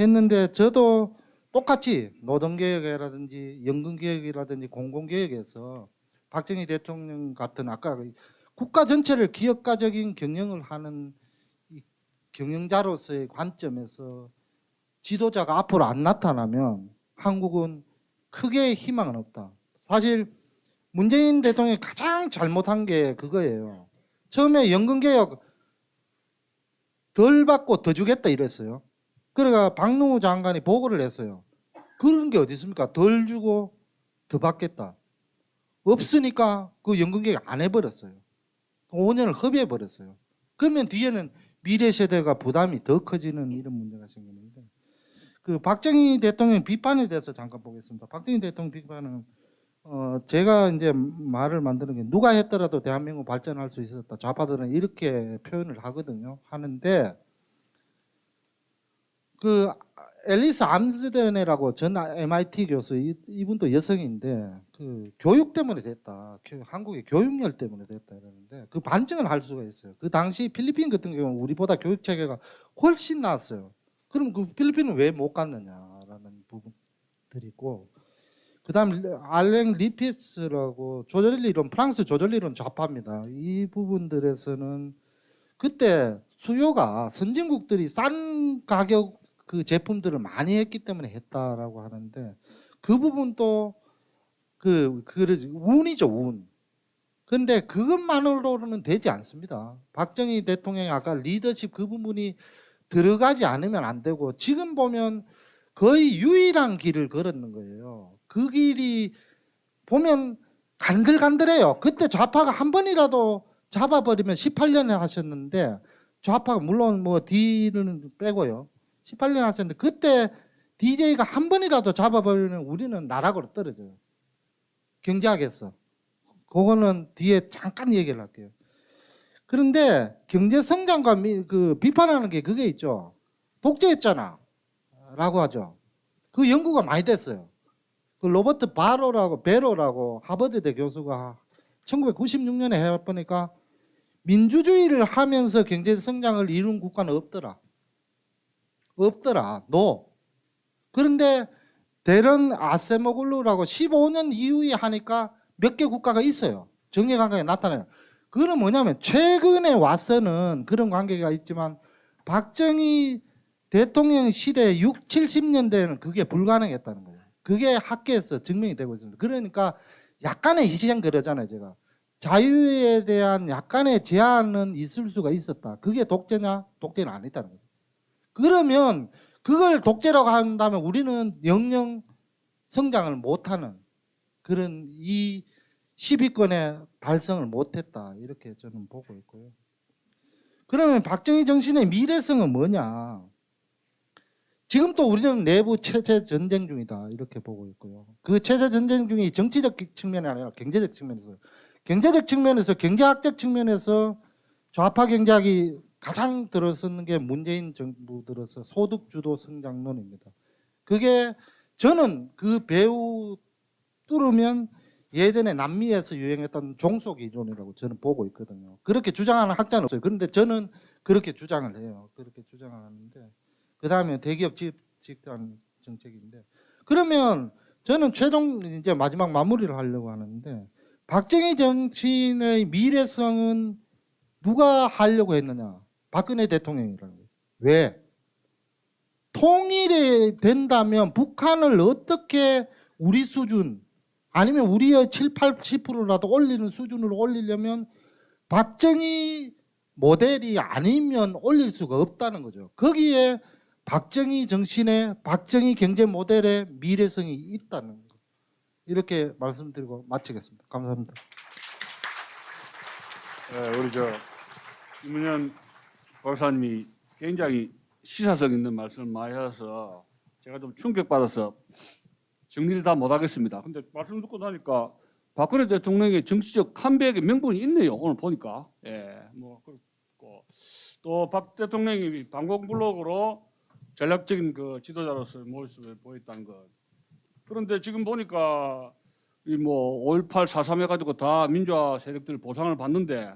했는데 저도 똑같이 노동개혁이라든지 연금개혁이라든지 공공개혁에서 박정희 대통령 같은 아까 국가 전체를 기업가적인 경영을 하는 경영자로서의 관점에서 지도자가 앞으로 안 나타나면 한국은 크게 희망은 없다. 사실 문재인 대통령이 가장 잘못한 게 그거예요. 처음에 연금개혁 덜 받고 더 주겠다 이랬어요. 그러니까 박능후 장관이 보고를 했어요. 그런 게 어디 있습니까? 덜 주고 더 받겠다. 없으니까 그 연금개혁 안 해버렸어요. 5년을 허비해버렸어요. 그러면 뒤에는 미래 세대가 부담이 더 커지는 이런 문제가 생기는데 그 박정희 대통령 비판에 대해서 잠깐 보겠습니다. 박정희 대통령 비판은 제가 이제 말을 만드는 게 누가 했더라도 대한민국 발전할 수 있었다. 좌파들은 이렇게 표현을 하거든요. 하는데 그 앨리스 암스덴이라고 전 MIT 교수 이분도 여성인데 그 교육 때문에 됐다. 한국의 교육열 때문에 됐다 이러는데 그 반증을 할 수가 있어요. 그 당시 필리핀 같은 경우는 우리보다 교육 체계가 훨씬 나았어요. 그럼 그 필리핀은 왜 못 갔느냐라는 부분들이고 그다음 알랭 리피스라고 조절리론 프랑스 조절리론 좌파입니다. 이 부분들에서는 그때 수요가 선진국들이 싼 가격 그 제품들을 많이 했기 때문에 했다라고 하는데 그 부분도 운이죠, 운. 근데 그것만으로는 되지 않습니다. 박정희 대통령이 아까 리더십 그 부분이 들어가지 않으면 안 되고 지금 보면 거의 유일한 길을 걸었는 거예요. 그 길이 보면 간들간들해요. 그때 좌파가 한 번이라도 잡아버리면 18년에 하셨는데 좌파가 물론 뭐 D는 빼고요. 18년 하셨는데 그때 DJ가 한 번이라도 잡아버리면 우리는 나락으로 떨어져요. 경제학에서. 그거는 뒤에 잠깐 얘기를 할게요. 그런데 경제성장과 비판하는 게 그게 있죠. 독재했잖아 라고 하죠. 그 연구가 많이 됐어요. 그 로버트 베로라고 하버드대 교수가 1996년에 해보니까 민주주의를 하면서 경제성장을 이룬 국가는 없더라. 그런데 데런 아세모글루라고 15년 이후에 하니까 몇 개 국가가 있어요. 정예 관계가 나타나요. 그건 뭐냐면 최근에 와서는 그런 관계가 있지만 박정희 대통령 시대 60, 70년대에는 그게 불가능했다는 거예요. 그게 학계에서 증명이 되고 있습니다. 그러니까 약간의 희생 그러잖아요. 제가 자유에 대한 약간의 제한은 있을 수가 있었다. 그게 독재냐? 독재는 아니다는 거죠. 그러면 그걸 독재라고 한다면 우리는 영영 성장을 못하는 그런 이 10위권의 달성을 못했다. 이렇게 저는 보고 있고요. 그러면 박정희 정신의 미래성은 뭐냐? 지금 또 우리는 내부 체제 전쟁 중이다. 이렇게 보고 있고요. 그 체제 전쟁 중이 정치적 측면이 아니라 경제적 측면에서, 경제적 측면에서, 경제학적 측면에서 좌파 경제학이 가장 들어서는 게 문재인 정부 들어서 소득주도 성장론입니다. 그게 저는 그 배후 뚫으면 예전에 남미에서 유행했던 종속 이론이라고 저는 보고 있거든요. 그렇게 주장하는 학자는 없어요. 그런데 저는 그렇게 주장을 해요. 그렇게 주장을 하는데 그 다음에 대기업 집단 정책인데 그러면 저는 최종 이제 마지막 마무리를 하려고 하는데 박정희 정신의 미래성은 누가 하려고 했느냐? 박근혜 대통령이라는 거예요. 왜? 통일이 된다면 북한을 어떻게 우리 수준 아니면 우리의 7, 80%라도 올리는 수준으로 올리려면 박정희 모델이 아니면 올릴 수가 없다는 거죠. 거기에 박정희 정신의 박정희 경제 모델의 미래성이 있다는 거. 이렇게 말씀드리고 마치겠습니다. 감사합니다. 네, 우리 김은현 박사님이 굉장히 시사성 있는 말씀을 많이 하셔서 제가 좀 충격받아서 정리를 다 못하겠습니다. 근데 말씀 듣고 나니까 박근혜 대통령의 정치적 컴백의 명분이 있네요. 오늘 보니까. 예, 뭐 그렇고 또 박 대통령이 방공 블록으로 전략적인 그 지도자로서 모습을 보였다는 것. 그런데 지금 보니까 이 뭐 5.18, 4.3 해가지고 다 민주화 세력들 보상을 받는데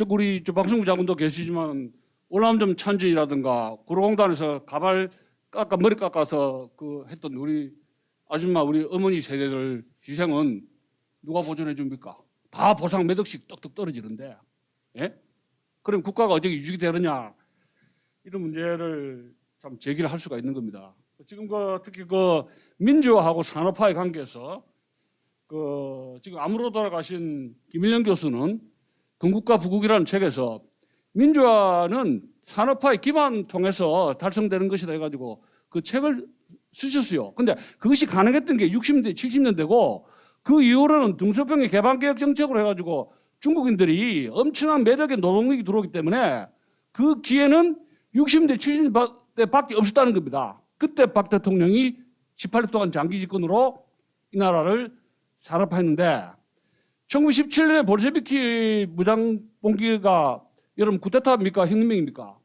우리 박승구 장군도 계시지만 월남전 참전이라든가 구로공단에서 가발 머리 깎아서 그 했던 우리 아줌마 우리 어머니 세대들 희생은 누가 보존해 줍니까? 다 보상 몇 억씩 떡떡 떨어지는데, 예? 그럼 국가가 어떻게 유지가 되느냐? 이런 문제를 참 제기를 할 수가 있는 겁니다. 지금 특히 민주화하고 산업화의 관계에서 지금 암으로 돌아가신 김일영 교수는 건국과 부국이라는 책에서 민주화는 산업화의 기반 통해서 달성되는 것이다 해가지고 그 책을 쓰셨어요. 근데 그것이 가능했던 게 60년대, 70년대고 그 이후로는 등소평의 개방개혁 정책으로 해가지고 중국인들이 엄청난 매력의 노동력이 들어오기 때문에 그 기회는 60년대, 70년대밖에 없었다는 겁니다. 그때 박 대통령이 18년 동안 장기 집권으로 이 나라를 산업화했는데 1917년에 볼셰비키 무장봉기가 여러분 쿠데타입니까? 혁명입니까?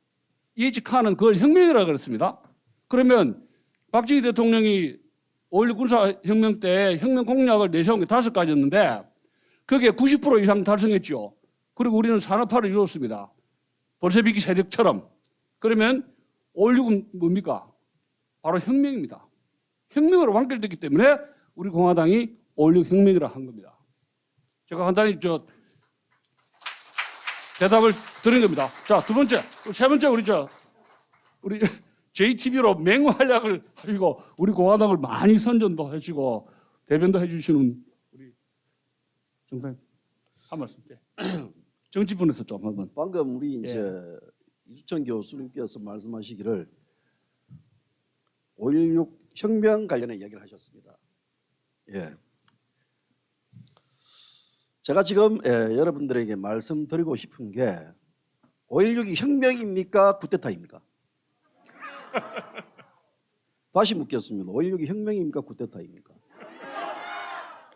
이에지카는 그걸 혁명이라고 그랬습니다. 그러면 박정희 대통령이 5.16 군사혁명 때 혁명 공약을 내세운 게 5가지였는데 그게 90% 이상 달성했죠. 그리고 우리는 산업화를 이루었습니다. 볼셰비키 세력처럼. 그러면 5.16은 뭡니까? 바로 혁명입니다. 혁명으로 완결됐기 때문에 우리 공화당이 5.16 혁명이라 한 겁니다. 제가 간단히 대답을 드린 겁니다. 자, 두 번째, 세 번째 우리 JTB로 맹활약을 하시고 우리 공화당을 많이 선전도 하시고 대변도 해주시는 우리 정사님 한 말씀. 정치분에서 좀 한번. 방금 우리 이제 이주천 교수님께서 말씀하시기를 5.16 혁명 관련해 이야기를 하셨습니다. 예. 제가 지금 여러분들에게 말씀드리고 싶은 게 5.16이 혁명입니까? 쿠데타입니까? 다시 묻겠습니다. 5.16이 혁명입니까? 쿠데타입니까?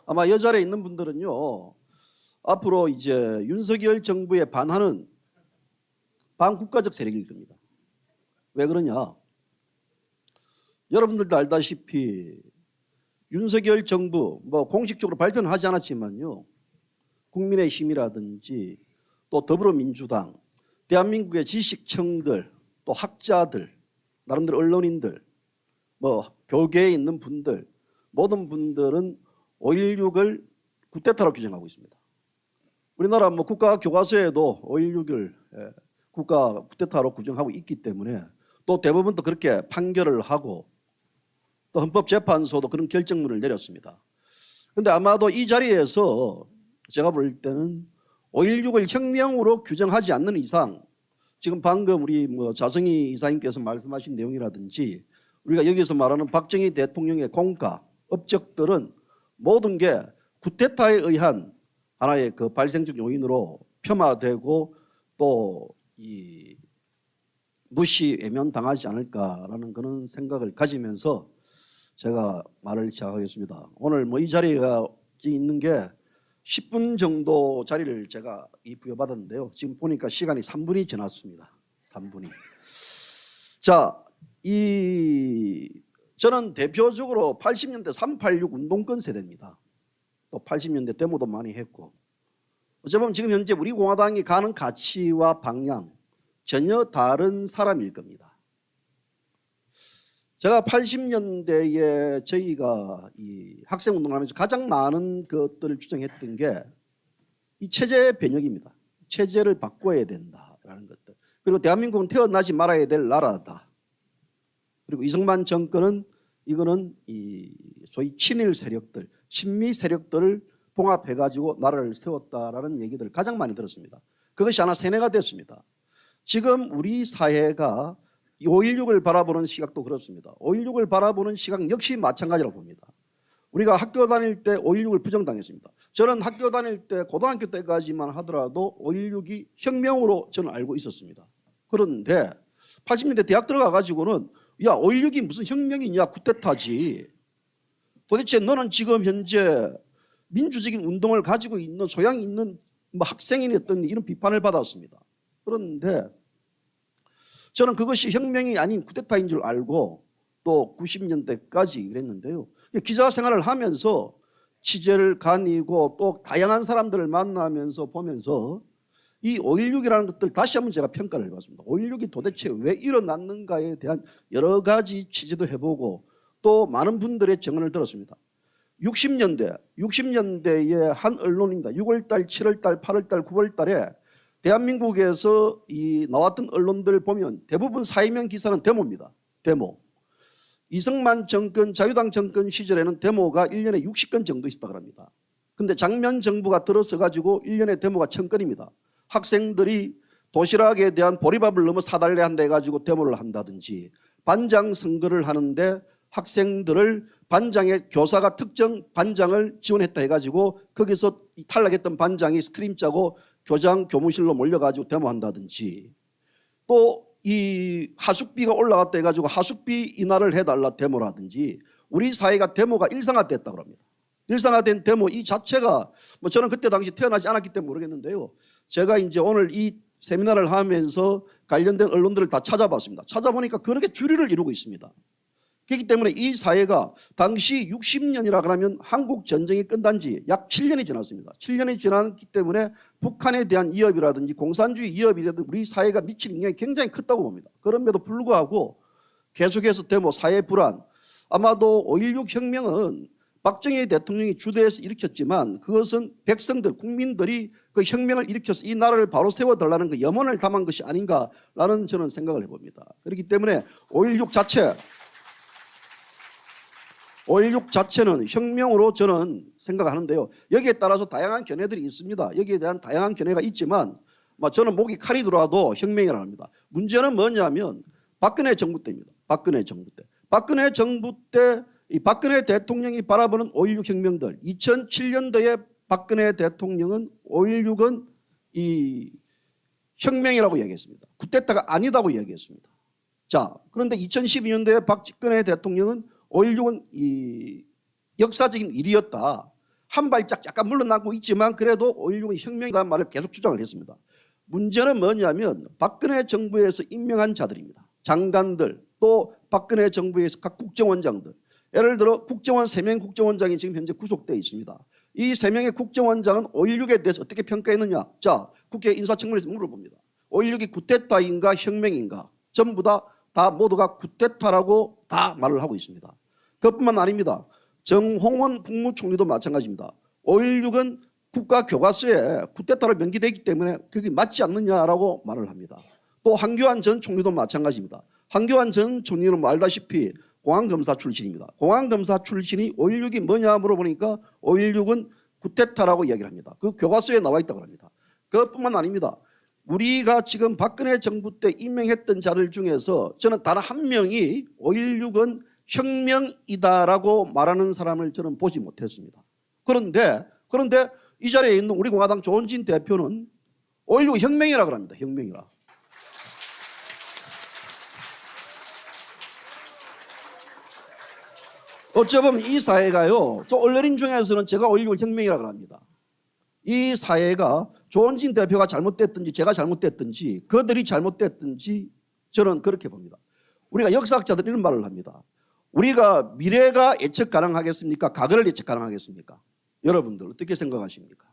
아마 이 자리에 있는 분들은요, 앞으로 이제 윤석열 정부에 반하는 반국가적 세력일 겁니다. 왜 그러냐? 여러분들도 알다시피 윤석열 정부 뭐 공식적으로 발표는 하지 않았지만요, 국민의힘이라든지 또 더불어민주당, 대한민국의 지식청들, 또 학자들, 나름대로 언론인들, 뭐 교계에 있는 분들, 모든 분들은 5.16을 쿠데타로 규정하고 있습니다. 우리나라 뭐 국가 교과서에도 5.16을 국가 쿠데타로 규정하고 있기 때문에 또 대법원도 그렇게 판결을 하고 또 헌법재판소도 그런 결정문을 내렸습니다. 근데 아마도 이 자리에서 제가 볼 때는 5.16을 혁명으로 규정하지 않는 이상, 지금 방금 우리 자성희 이사님께서 말씀하신 내용이라든지 우리가 여기서 말하는 박정희 대통령의 공과 업적들은 모든 게 쿠데타에 의한 하나의 그 발생적 요인으로 폄하되고 또 이 무시 외면당하지 않을까라는 그런 생각을 가지면서 제가 말을 시작하겠습니다. 오늘 이 자리가 있는 게 10분 정도 자리를 제가 부여받았는데요. 지금 보니까 시간이 3분이 지났습니다. 3분이. 자, 저는 대표적으로 80년대 386 운동권 세대입니다. 또 80년대 데모도 많이 했고, 어쩌면 지금 현재 우리 공화당이 가는 가치와 방향 전혀 다른 사람일 겁니다. 제가 80년대에 저희가 이 학생 운동을 하면서 가장 많은 것들을 주장했던 게 이 체제 변혁입니다. 체제를 바꿔야 된다라는 것들. 그리고 대한민국은 태어나지 말아야 될 나라다. 그리고 이승만 정권은 이거는 이 소위 친일 세력들, 친미 세력들을 봉합해가지고 나라를 세웠다라는 얘기들을 가장 많이 들었습니다. 그것이 하나 세뇌가 됐습니다. 지금 우리 사회가 5.16을 바라보는 시각도 그렇습니다. 5.16을 바라보는 시각 역시 마찬가지라고 봅니다. 우리가 학교 다닐 때 5.16을 부정당했습니다. 저는 학교 다닐 때 고등학교 때까지만 하더라도 5.16이 혁명으로 저는 알고 있었습니다. 그런데 80년대 대학 들어가 가지고는 야 5.16이 무슨 혁명이냐 쿠데타지. 도대체 너는 지금 현재 민주적인 운동을 가지고 있는 소양이 있는 학생이었던 이런 비판을 받았습니다. 그런데 저는 그것이 혁명이 아닌 쿠데타인 줄 알고 또 90년대까지 그랬는데요. 기자 생활을 하면서 취재를 다니고 또 다양한 사람들을 만나면서 보면서 이 5.16이라는 것들 다시 한번 제가 평가를 해봤습니다. 5.16이 도대체 왜 일어났는가에 대한 여러 가지 취재도 해보고 또 많은 분들의 증언을 들었습니다. 60년대의 한 언론입니다. 6월달, 7월달, 8월달, 9월달에 대한민국에서 나왔던 언론들 보면 대부분 사회면 기사는 데모입니다. 데모. 이승만 정권, 자유당 정권 시절에는 데모가 1년에 60건 정도 있었다고 합니다. 근데 장면 정부가 들어서 가지고 1년에 데모가 1000건입니다. 학생들이 도시락에 대한 보리밥을 너무 사달래 한다 해가지고 데모를 한다든지 반장 선거를 하는데 학생들을 반장의 교사가 특정 반장을 지원했다 해가지고 거기서 탈락했던 반장이 스크림 짜고 교장 교무실로 몰려가지고 데모한다든지 또 이 하숙비가 올라갔다 해가지고 하숙비 인하를 해달라 데모라든지 우리 사회가 데모가 일상화됐다고 합니다. 일상화된 데모 이 자체가 저는 그때 당시 태어나지 않았기 때문에 모르겠는데요. 제가 이제 오늘 이 세미나를 하면서 관련된 언론들을 다 찾아봤습니다. 찾아보니까 그렇게 주류를 이루고 있습니다. 그렇기 때문에 이 사회가 당시 60년이라 그러면 한국 전쟁이 끝난 지 약 7년이 지났습니다. 7년이 지났기 때문에 북한에 대한 위협이라든지 공산주의 위협이라든지 우리 사회가 미친 영향이 굉장히 컸다고 봅니다. 그럼에도 불구하고 계속해서 데모, 사회 불안, 아마도 5.16 혁명은 박정희 대통령이 주도해서 일으켰지만 그것은 백성들, 국민들이 그 혁명을 일으켜서 이 나라를 바로 세워달라는 그 염원을 담은 것이 아닌가라는 저는 생각을 해봅니다. 그렇기 때문에 5.16 자체는 혁명으로 저는 생각하는데요. 여기에 따라서 다양한 견해들이 있습니다. 여기에 대한 다양한 견해가 있지만 저는 목이 칼이 들어와도 혁명이라고 합니다. 문제는 뭐냐면 박근혜 정부 때입니다. 박근혜 정부 때. 박근혜 정부 때 이 박근혜 대통령이 바라보는 5.16 혁명들 2007년도에 박근혜 대통령은 5.16은 이 혁명이라고 얘기했습니다. 쿠데타가 아니다고 얘기했습니다. 자, 그런데 2012년도에 박근혜 대통령은 5.16은 이 역사적인 일이었다. 한 발짝 약간 물러나고 있지만 그래도 5.16은 혁명이라는 말을 계속 주장을 했습니다. 문제는 뭐냐면 박근혜 정부에서 임명한 자들입니다. 장관들 또 박근혜 정부에서 각 국정원장들 예를 들어 국정원 3명 국정원장이 지금 현재 구속되어 있습니다. 이 3명의 국정원장은 5.16에 대해서 어떻게 평가했느냐. 자, 국회 인사청문회에서 물어봅니다. 5.16이 쿠데타인가 혁명인가. 전부 다 모두가 쿠데타라고 다 말을 하고 있습니다. 그것뿐만 아닙니다. 정홍원 국무총리도 마찬가지입니다. 5.16은 국가교과서에 쿠데타로 명기되기 때문에 그게 맞지 않느냐라고 말을 합니다. 또 황교안 전 총리도 마찬가지입니다. 황교안 전 총리는 알다시피 공안검사 출신입니다. 공안검사 출신이 5.16이 뭐냐 물어보니까 5.16은 쿠데타라고 이야기를 합니다. 그 교과서에 나와 있다고 합니다. 그것뿐만 아닙니다. 우리가 지금 박근혜 정부 때 임명했던 자들 중에서 저는 단 한 명이 5.16은 혁명이다라고 말하는 사람을 저는 보지 못했습니다. 그런데 이 자리에 있는 우리 공화당 조원진 대표는 5.16 혁명이라고 합니다. 혁명이라. 어쩌면 이 사회가요, 저 언론인 중에서는 제가 5.16 혁명이라고 합니다. 이 사회가 조원진 대표가 잘못됐든지 제가 잘못됐든지 그들이 잘못됐든지 저는 그렇게 봅니다. 우리가 역사학자들 이런 말을 합니다. 우리가 미래가 예측 가능하겠습니까? 과거를 예측 가능하겠습니까? 여러분들 어떻게 생각하십니까?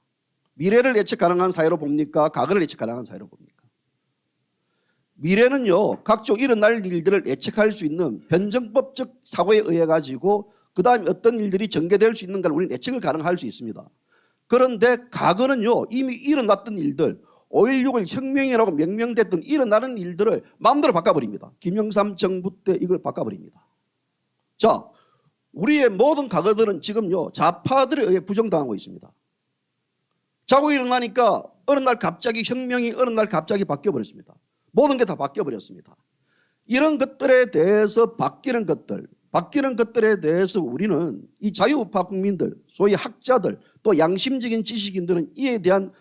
미래를 예측 가능한 사회로 봅니까? 과거를 예측 가능한 사회로 봅니까? 미래는요, 각종 일어날 일들을 예측할 수 있는 변정법적 사고에 의해 가지고 그 다음에 어떤 일들이 전개될 수 있는가를 우리는 예측을 가능할 수 있습니다. 그런데 과거는요, 이미 일어났던 일들, 5.16을 혁명이라고 명명됐던 일어나는 일들을 마음대로 바꿔버립니다. 김영삼 정부 때 이걸 바꿔버립니다. 자, 우리의 모든 과거들은 지금요, 좌파들에 의해 부정당하고 있습니다. 자고 일어나니까 어느 날 갑자기 혁명이 어느 날 갑자기 바뀌어버렸습니다. 모든 게 다 바뀌어버렸습니다. 이런 것들에 대해서 바뀌는 것들에 대해서 우리는 이 자유우파 국민들, 소위 학자들, 또 양심적인 지식인들은 이에 대한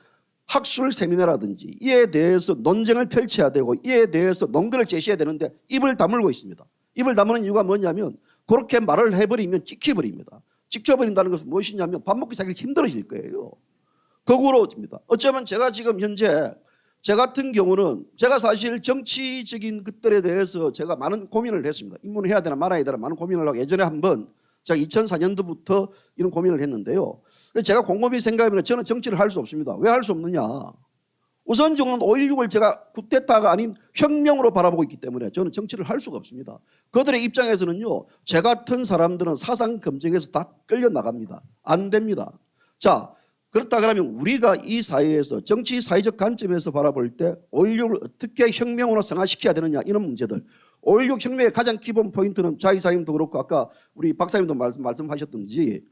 학술 세미나라든지 이에 대해서 논쟁을 펼쳐야 되고 이에 대해서 논거를 제시해야 되는데 입을 다물고 있습니다. 입을 다무는 이유가 뭐냐면 그렇게 말을 해버리면 찍혀버립니다. 찍혀버린다는 것은 무엇이냐면 밥 먹기 살기 힘들어질 거예요. 거꾸로집니다. 어쩌면 제가 지금 현재 제 같은 경우는 제가 사실 정치적인 것들에 대해서 제가 많은 고민을 했습니다. 입문을 해야 되나 말아야 되나 많은 고민을 하고 예전에 한번 제가 2004년도부터 이런 고민을 했는데요. 제가 곰곰이 생각해보면 저는 정치를 할 수 없습니다. 왜 할 수 없느냐. 우선적으로는 5.16을 제가 쿠데타가 아닌 혁명으로 바라보고 있기 때문에 저는 정치를 할 수가 없습니다. 그들의 입장에서는요. 제 같은 사람들은 사상 검증에서 다 끌려나갑니다. 안 됩니다. 자, 그렇다 그러면 우리가 이 사회에서 정치 사회적 관점에서 바라볼 때 5.16을 어떻게 혁명으로 승화시켜야 되느냐 이런 문제들. 5.16 혁명의 가장 기본 포인트는 자 이사님도 그렇고 아까 우리 박사님도 말씀하셨던지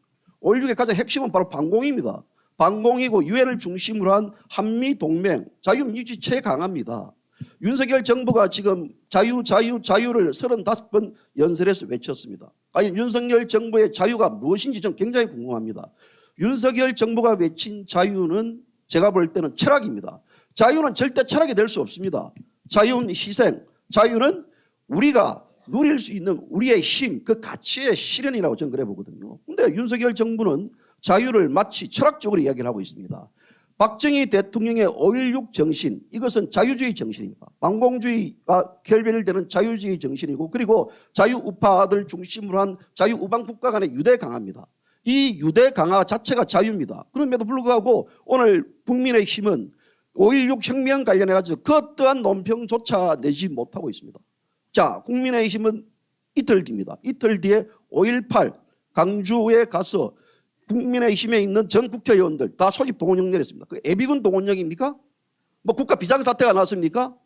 5.16의 가장 핵심은 바로 반공입니다. 반공이고 유엔을 중심으로 한 한미동맹, 자유민주주의 최강합니다. 윤석열 정부가 지금 자유를 35번 연설에서 외쳤습니다. 아니 윤석열 정부의 자유가 무엇인지 좀 굉장히 궁금합니다. 윤석열 정부가 외친 자유는 제가 볼 때는 철학입니다. 자유는 절대 철학이 될 수 없습니다. 자유는 희생, 자유는 우리가 누릴 수 있는 우리의 힘, 그 가치의 실현이라고 저는 그래 보거든요. 그런데 윤석열 정부는 자유를 마치 철학적으로 이야기를 하고 있습니다. 박정희 대통령의 5.16 정신, 이것은 자유주의 정신입니다. 반공주의가 결별되는 자유주의 정신이고 그리고 자유우파들 중심으로 한 자유우방 국가 간의 유대 강화입니다. 이 유대 강화 자체가 자유입니다. 그럼에도 불구하고 오늘 국민의힘은 5.16 혁명 관련해 가지고 그 어떠한 논평조차 내지 못하고 있습니다. 자, 국민의힘은 이틀 뒤입니다. 이틀 뒤에 5.18 강주에 가서 국민의힘에 있는 전 국회의원들 다 소집 동원령 내렸습니다. 그 예비군 동원령입니까? 뭐 국가 비상사태가 났습니까?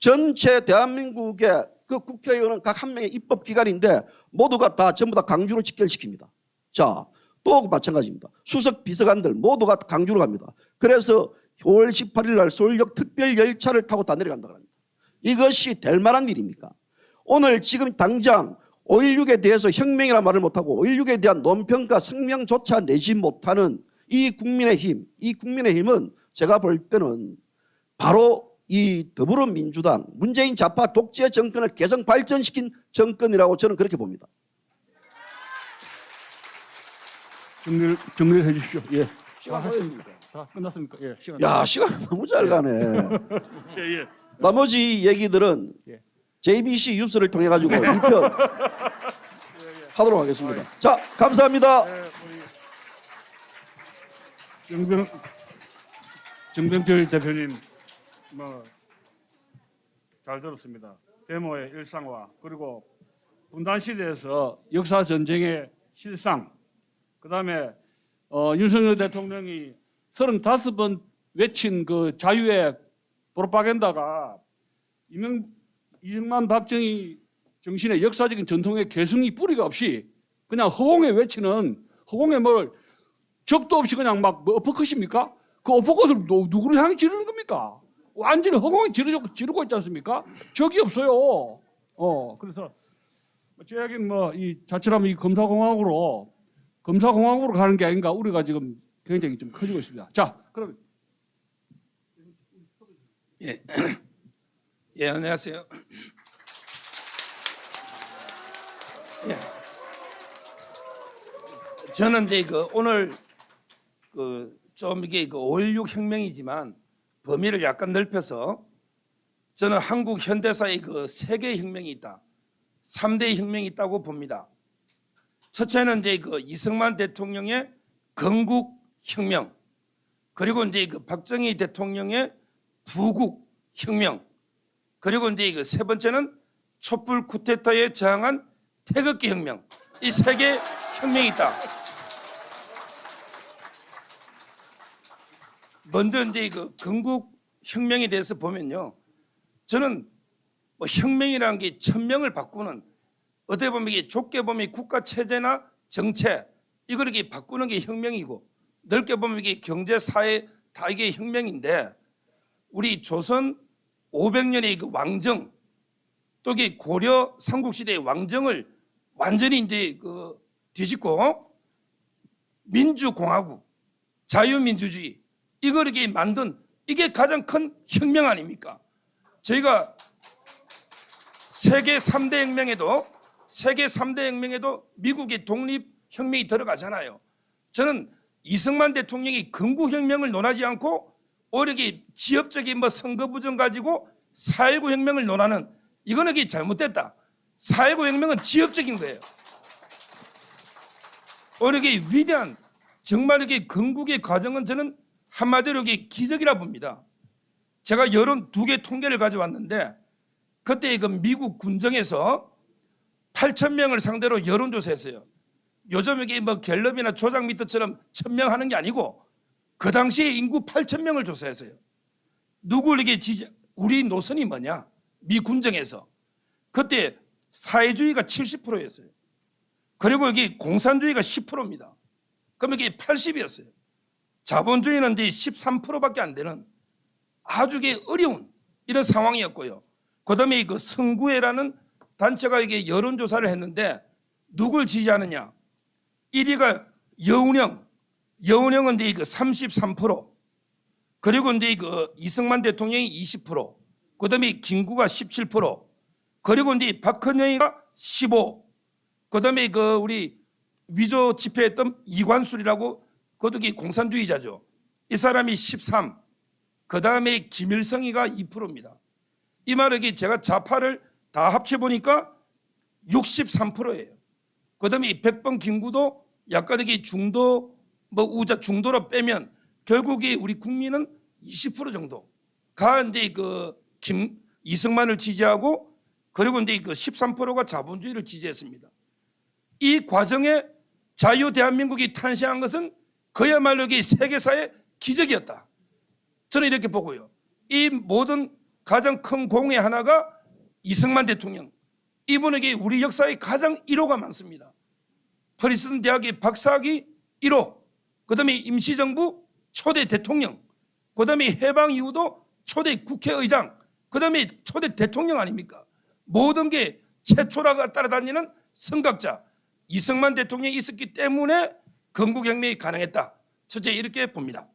전체 대한민국의 그 국회의원은 각 한 명의 입법기관인데 모두가 다 전부 다 강주로 직결시킵니다. 자, 또 마찬가지입니다. 수석 비서관들 모두가 강주로 갑니다. 그래서 5월 18일 날 서울역 특별열차를 타고 다 내려간다고 합니다. 이것이 될 만한 일입니까? 오늘 지금 당장 5.16에 대해서 혁명이라 말을 못하고 5.16에 대한 논평가 성명조차 내지 못하는 이 국민의힘은 제가 볼 때는 바로 이 더불어민주당 문재인 좌파 독재 정권을 개성 발전시킨 정권이라고 저는 그렇게 봅니다. 정리를 해 주십시오. 예. 시간 하셨습니까? 다 끝났습니까? 예. 야, 시간 너무 잘 가네. 예. 나머지 얘기들은 예. JBC 뉴스를 통해 가지고 2편 하도록 하겠습니다. 자, 감사합니다. 우리 정병철 대표님 뭐 잘 들었습니다. 데모의 일상화 그리고 분단 시대에서 역사 전쟁의 실상 그다음에 윤석열 대통령이 35번 외친 그 자유의 프로파간다가 이명만 박정희 정신의 역사적인 전통의 계승이 뿌리가 없이 그냥 허공에 외치는 허공에 뭘 적도 없이 그냥 막뭐 어퍼컷입니까? 그 어퍼컷을 누구를 향해 지르는 겁니까? 완전히 허공에 지르고 있지 않습니까? 적이 없어요. 그래서 제 이야기는 뭐 이 자칫하면 이 검사공화국으로 가는 게 아닌가 우리가 지금 굉장히 좀 커지고 있습니다. 자, 그럼 예, 예, 안녕하세요. 예. 저는 이제 오늘 좀 이게 5.16 혁명이지만 범위를 약간 넓혀서 저는 한국 현대사의 세계 혁명이 있다. 3대 혁명이 있다고 봅니다. 첫째는 이제 이승만 대통령의 건국 혁명, 그리고 이제 박정희 대통령의 부국 혁명, 그리고 이제 세 번째는 촛불 쿠데타에 저항한 태극기 혁명, 이 세 개 혁명이 있다. 먼저 이제 건국 혁명에 대해서 보면요, 저는 뭐 혁명이라는 게 천명을 바꾸는, 어떻게 보면 이게 좁게 보면 국가 체제나 정체 이걸 이렇게 바꾸는 게 혁명이고, 넓게 보면 이게 경제 사회 다 이게 혁명인데, 우리 조선 500년의 왕정, 또 이게 고려 삼국시대의 왕정을 완전히 이제 뒤집고 민주공화국, 자유민주주의 이걸 이렇게 만든, 이게 가장 큰 혁명 아닙니까? 저희가 세계 3대 혁명에도 미국의 독립혁명이 들어가잖아요. 저는 이승만 대통령이 건국혁명을 논하지 않고 오히려 지역적인 뭐 선거 부정 가지고 4.19 혁명을 논하는, 이거는 이게 잘못됐다. 4.19 혁명은 지역적인 거예요. 오히려 이게 위대한, 정말 이게 건국의 과정은 저는 한마디로 이게 기적이라 봅니다. 제가 여론 2개 통계를 가져왔는데, 그때 미국 군정에서 8,000명을 상대로 여론조사했어요. 요즘 이게 뭐 갤럽이나 조작미터처럼 1,000명 하는 게 아니고 그 당시에 인구 8,000명을 조사했어요. 누구를 이게 우리 노선이 뭐냐? 미 군정에서 그때 사회주의가 70%였어요. 그리고 여기 공산주의가 10%입니다. 그럼 이게 80이었어요. 자본주의는 이제 13%밖에 안 되는 아주 어려운 이런 상황이었고요. 그다음에 성구회라는 단체가 이게 여론조사를 했는데 누굴 지지하느냐? 1위가 여운형은 이제 33%, 그리고 이제 이승만 대통령이 20%, 그다음에 김구가 17%, 그리고 이제 박헌영이가 15%, 그다음에 우리 위조 집회했던 이관술이라고 그것도 공산주의자죠. 이 사람이 13%, 그다음에 김일성이가 2%입니다. 이 말은 제가 좌파를 다 합쳐 보니까 63%예요. 그다음에 백번 김구도 약간 중도 중도로 빼면 결국에 우리 국민은 20% 정도가 이제 이승만을 지지하고, 그리고 이제 13%가 자본주의를 지지했습니다. 이 과정에 자유 대한민국이 탄생한 것은 그야말로 세계사의 기적이었다. 저는 이렇게 보고요. 이 모든 가장 큰 공의 하나가 이승만 대통령, 이분에게 우리 역사의 가장 1호가 많습니다. 프린스턴 대학의 박사학위 1호, 그 다음에 임시정부 초대 대통령, 그 다음에 해방 이후도 초대 국회의장, 그 다음에 초대 대통령 아닙니까? 모든 게 최초라가 따라다니는 선각자 이승만 대통령이 있었기 때문에 건국혁명이 가능했다. 첫째, 이렇게 봅니다.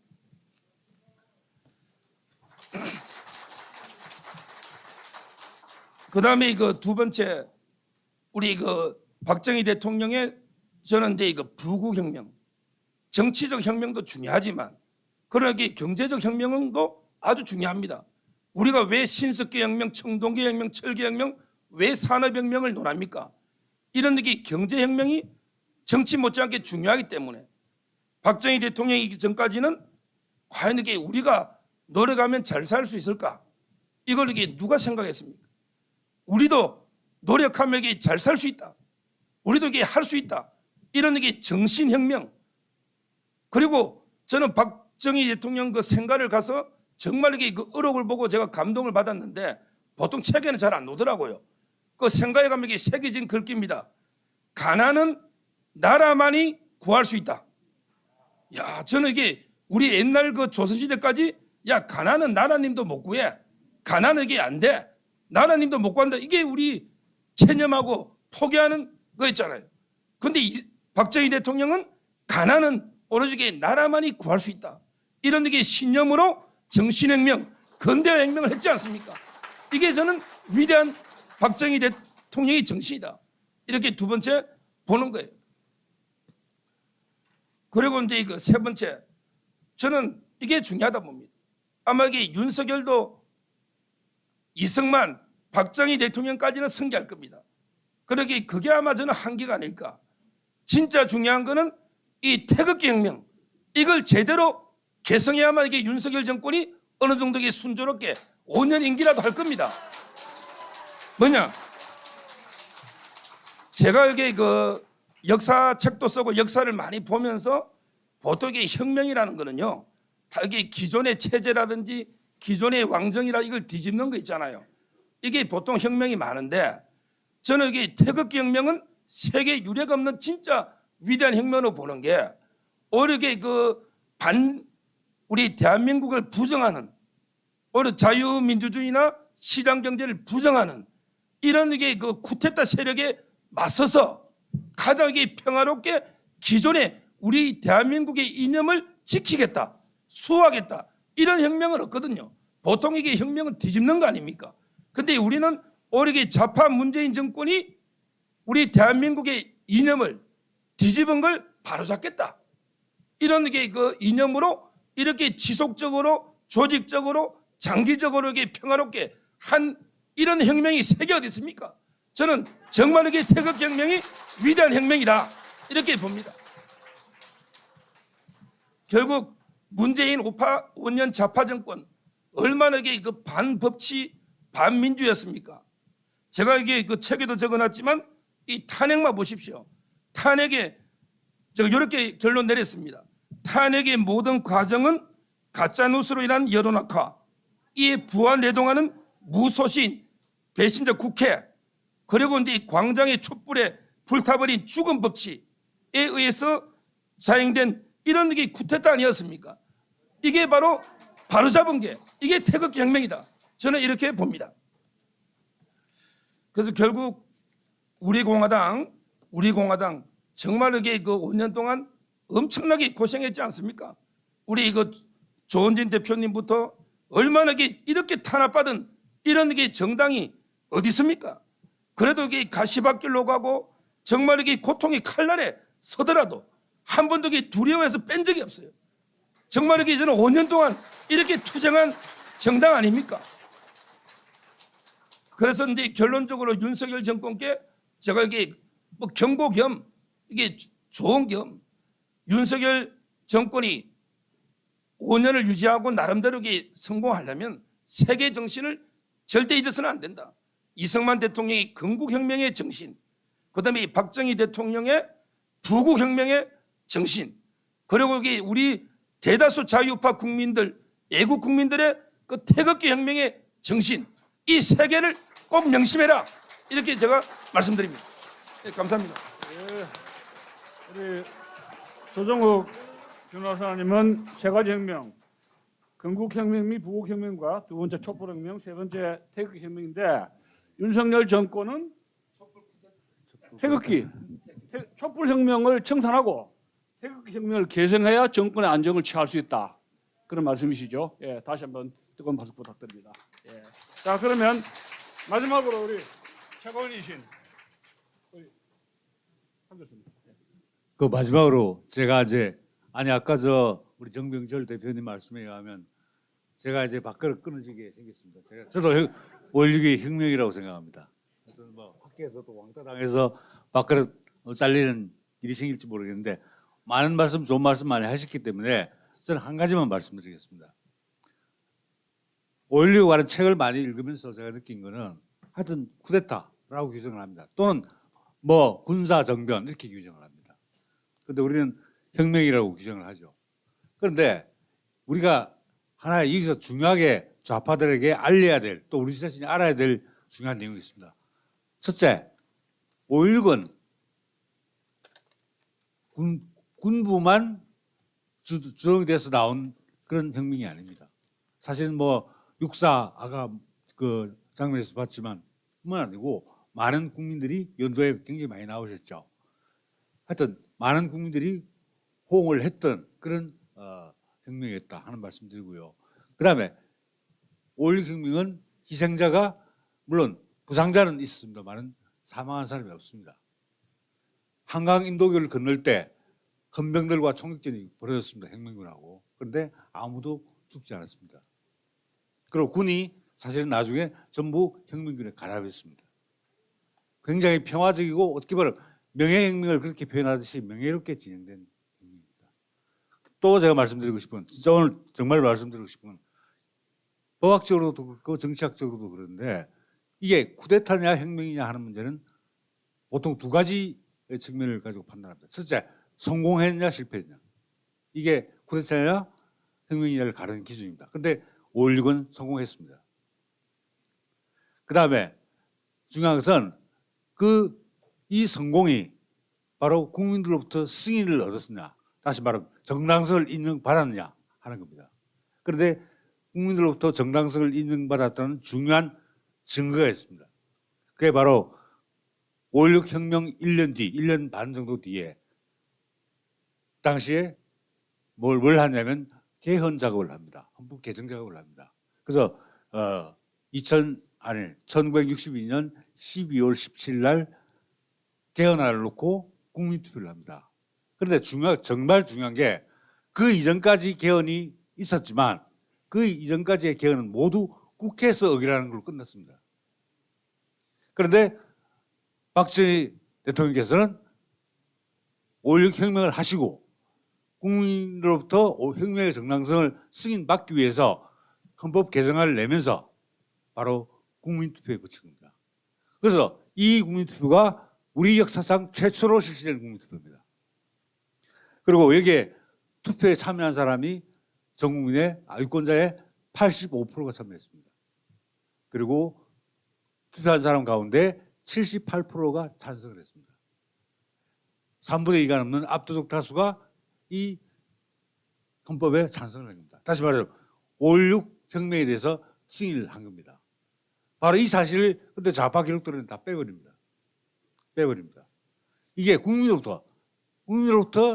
그 다음에 두 번째, 우리 박정희 대통령의 저는 이제 부국혁명, 정치적 혁명도 중요하지만 그러나 경제적 혁명도 아주 중요합니다. 우리가 왜 신석기 혁명, 청동기 혁명, 철기 혁명, 왜 산업혁명을 논합니까? 이런 경제혁명이 정치 못지않게 중요하기 때문에 박정희 대통령이기 전까지는 과연 이게 우리가 노력하면 잘 살 수 있을까? 이걸 누가 생각했습니까? 우리도 노력하면 잘 살 수 있다. 우리도 할 수 있다. 이런 정신혁명. 그리고 저는 박정희 대통령 생가를 가서 정말 의록을 보고 제가 감동을 받았는데 보통 책에는 잘 안 나오더라고요. 그 생각에 가면 이게 새겨진 글귀입니다. 가난은 나라만이 구할 수 있다. 야, 저는 이게 우리 옛날 그 조선시대까지 야, 가난은 나라님도 못 구해. 가난은 이게 안 돼. 나라님도 못 구한다. 이게 우리 체념하고 포기하는 거였잖아요. 그런데 박정희 대통령은 가난은 오로지 나라만이 구할 수 있다. 이런 게 신념으로 정신혁명, 근대화혁명을 했지 않습니까? 이게 저는 위대한 박정희 대통령의 정신이다. 이렇게 두 번째 보는 거예요. 그리고 이제 그 세 번째, 저는 이게 중요하다 봅니다. 아마 이게 윤석열도 이승만, 박정희 대통령까지는 승계할 겁니다. 그러게 그게 아마 저는 한계가 아닐까. 진짜 중요한 거는 이 태극기 혁명, 이걸 제대로 개성해야만 이게 윤석열 정권이 어느 정도 순조롭게 5년 임기라도 할 겁니다. 뭐냐? 제가 여기 그 역사책도 쓰고 역사를 많이 보면서 보통 이게 혁명이라는 거는요, 다 이게 기존의 체제라든지 기존의 왕정이라 이걸 뒤집는 거 있잖아요. 이게 보통 혁명이 많은데 저는 이게 태극기 혁명은 세계 유례가 없는 진짜 위대한 혁명으로 보는 게 오히려 이게 우리 대한민국을 부정하는 오히려 자유민주주의나 시장 경제를 부정하는 이런 이게 그 쿠데타 세력에 맞서서 가장 이게 평화롭게 기존의 우리 대한민국의 이념을 지키겠다, 수호하겠다 이런 혁명은 없거든요. 보통 이게 혁명은 뒤집는 거 아닙니까? 근데 우리는 오히려 이게 좌파 문재인 정권이 우리 대한민국의 이념을 뒤집은 걸 바로잡겠다. 이런 게 그 이념으로 이렇게 지속적으로 조직적으로 장기적으로 이게 평화롭게 한 이런 혁명이 세계 어디 있습니까? 저는 정말 이게 태극 혁명이 위대한 혁명이다 이렇게 봅니다. 결국 문재인 5년 좌파 정권 얼마나 이게 그 반법치 반민주였습니까? 제가 이게 그 책에도 적어놨지만 이 탄핵만 보십시오. 탄핵에 제가 이렇게 결론 내렸습니다. 탄핵의 모든 과정은 가짜뉴스로 인한 여론악화, 이에 부안내동하는 무소신 배신자 국회, 그리고 이제 광장의 촛불에 불타버린 죽은 법치에 의해서 자행된 이런 게 쿠데타 아니었습니까? 이게 바로 잡은 게 이게 태극기 혁명이다. 저는 이렇게 봅니다. 그래서 결국 우리 공화당 정말 이게 그 5년 동안 엄청나게 고생했지 않습니까? 우리 이거 조원진 대표님부터 얼마나 이렇게 탄압받은 이런 게 정당이 어디 있습니까? 그래도 이게 가시밭길로 가고 정말 이게 고통의 칼날에 서더라도 한 번도 이게 두려워해서 뺀 적이 없어요. 정말 이게 저는 5년 동안 이렇게 투쟁한 정당 아닙니까? 그래서 이제 결론적으로 윤석열 정권께 제가 이게 뭐 경고 겸 이게 조언 겸 윤석열 정권이 5년을 유지하고 나름대로 성공하려면 세계 정신을 절대 잊어서는 안 된다. 이승만 대통령의 건국혁명의 정신, 그다음에 박정희 대통령의 부국혁명의 정신, 그리고 우리 대다수 자유파 국민들, 애국 국민들의 그 태극기 혁명의 정신, 이 세 개를 꼭 명심해라. 이렇게 제가 말씀드립니다. 네, 감사합니다. 우리 조정욱 변호사님은 세 가지 혁명, 건국혁명 및 부국혁명과 두 번째 촛불혁명, 세 번째 태극기혁명인데 윤석열 정권은 태극기, 촛불혁명을 청산하고 태극기혁명을 개선해야 정권의 안정을 취할 수 있다. 그런 말씀이시죠? 예, 다시 한번 뜨거운 박수 부탁드립니다. 예. 자, 그러면 마지막으로 우리 최고위이신 우리 한 교수님. 그 마지막으로 제가 이제 아까 우리 정병철 대표님 말씀에 의하면 제가 이제 밥그릇 끊어지게 생겼습니다. 저도 5.16이 혁명이라고 생각합니다. 뭐 학교에서도 왕따 당해서 밥그릇 잘리는 일이 생길지 모르겠는데 많은 말씀, 좋은 말씀 많이 하셨기 때문에 저는 한 가지만 말씀드리겠습니다. 5.16 관한 책을 많이 읽으면서 제가 느낀 거는 하여튼 쿠데타라고 규정을 합니다. 또는 뭐 군사정변 이렇게 규정을 합니다. 그런데 우리는 혁명이라고 규정을 하죠. 그런데 우리가 하나 여기서 중요하게 좌파들에게 알려야 될, 또 우리 자신이 알아야 될 중요한 내용이 있습니다. 첫째, 5.16은 군부만 주동이 돼서 나온 그런 혁명이 아닙니다. 사실은 뭐 육사 아까 그 장면에서 봤지만 뿐만 아니고 많은 국민들이 연도에 굉장히 많이 나오셨죠. 하여튼 많은 국민들이 호응을 했던 그런 혁명이었다 하는 말씀 드리고요. 그다음에 5.16 혁명은 희생자가 물론 부상자는 있었습니다만 사망한 사람이 없습니다. 한강 인도교를 건널 때 헌병들과 총격전이 벌어졌습니다. 혁명군하고. 그런데 아무도 죽지 않았습니다. 그리고 군이 사실은 나중에 전부 혁명군에 가담했습니다. 굉장히 평화적이고 어떻게 보면 명예혁명을 그렇게 표현하듯이 명예롭게 진행된 혁명입니다. 또 제가 말씀드리고 싶은, 진짜 오늘 정말 말씀드리고 싶은 건 법학적으로도 그렇고 정치학적으로도 그런데 이게 쿠데타냐 혁명이냐 하는 문제는 보통 두 가지 측면을 가지고 판단합니다. 첫째, 성공했냐 실패했냐. 이게 쿠데타냐 혁명이냐를 가르는 기준입니다. 그런데 5.16은 성공했습니다. 그 다음에 중요한 것은 이 성공이 바로 국민들로부터 승인을 얻었느냐, 다시 말하면 정당성을 인정받았느냐 하는 겁니다. 그런데 국민들로부터 정당성을 인정받았다는 중요한 증거가 있습니다. 그게 바로 5.16 혁명 1년 뒤, 1년 반 정도 뒤에 당시에 뭘 하냐면 개헌 작업을 합니다. 헌법 개정 작업을 합니다. 그래서 1962년 12월 17일 날 개헌안을 놓고 국민투표를 합니다. 그런데 정말 중요한 게 그 이전까지 개헌이 있었지만 그 이전까지의 개헌은 모두 국회에서 의결하는 걸로 끝났습니다. 그런데 박정희 대통령께서는 5.16 혁명을 하시고 국민으로부터 혁명의 정당성을 승인받기 위해서 헌법 개정안을 내면서 바로 국민투표에 붙인 겁니다. 그래서 이 국민투표가 우리 역사상 최초로 실시된 국민투표입니다. 그리고 여기에 투표에 참여한 사람이 전 국민의 유권자의 85%가 참여했습니다. 그리고 투표한 사람 가운데 78%가 찬성을 했습니다. 3분의 2가 넘는 압도적 다수가 이 헌법에 찬성을 한 겁니다. 다시 말해서 5.16 혁명에 대해서 승인을 한 겁니다. 바로 이 사실을 그때 좌파 기록들은 다 빼버립니다. 이게 국민으로부터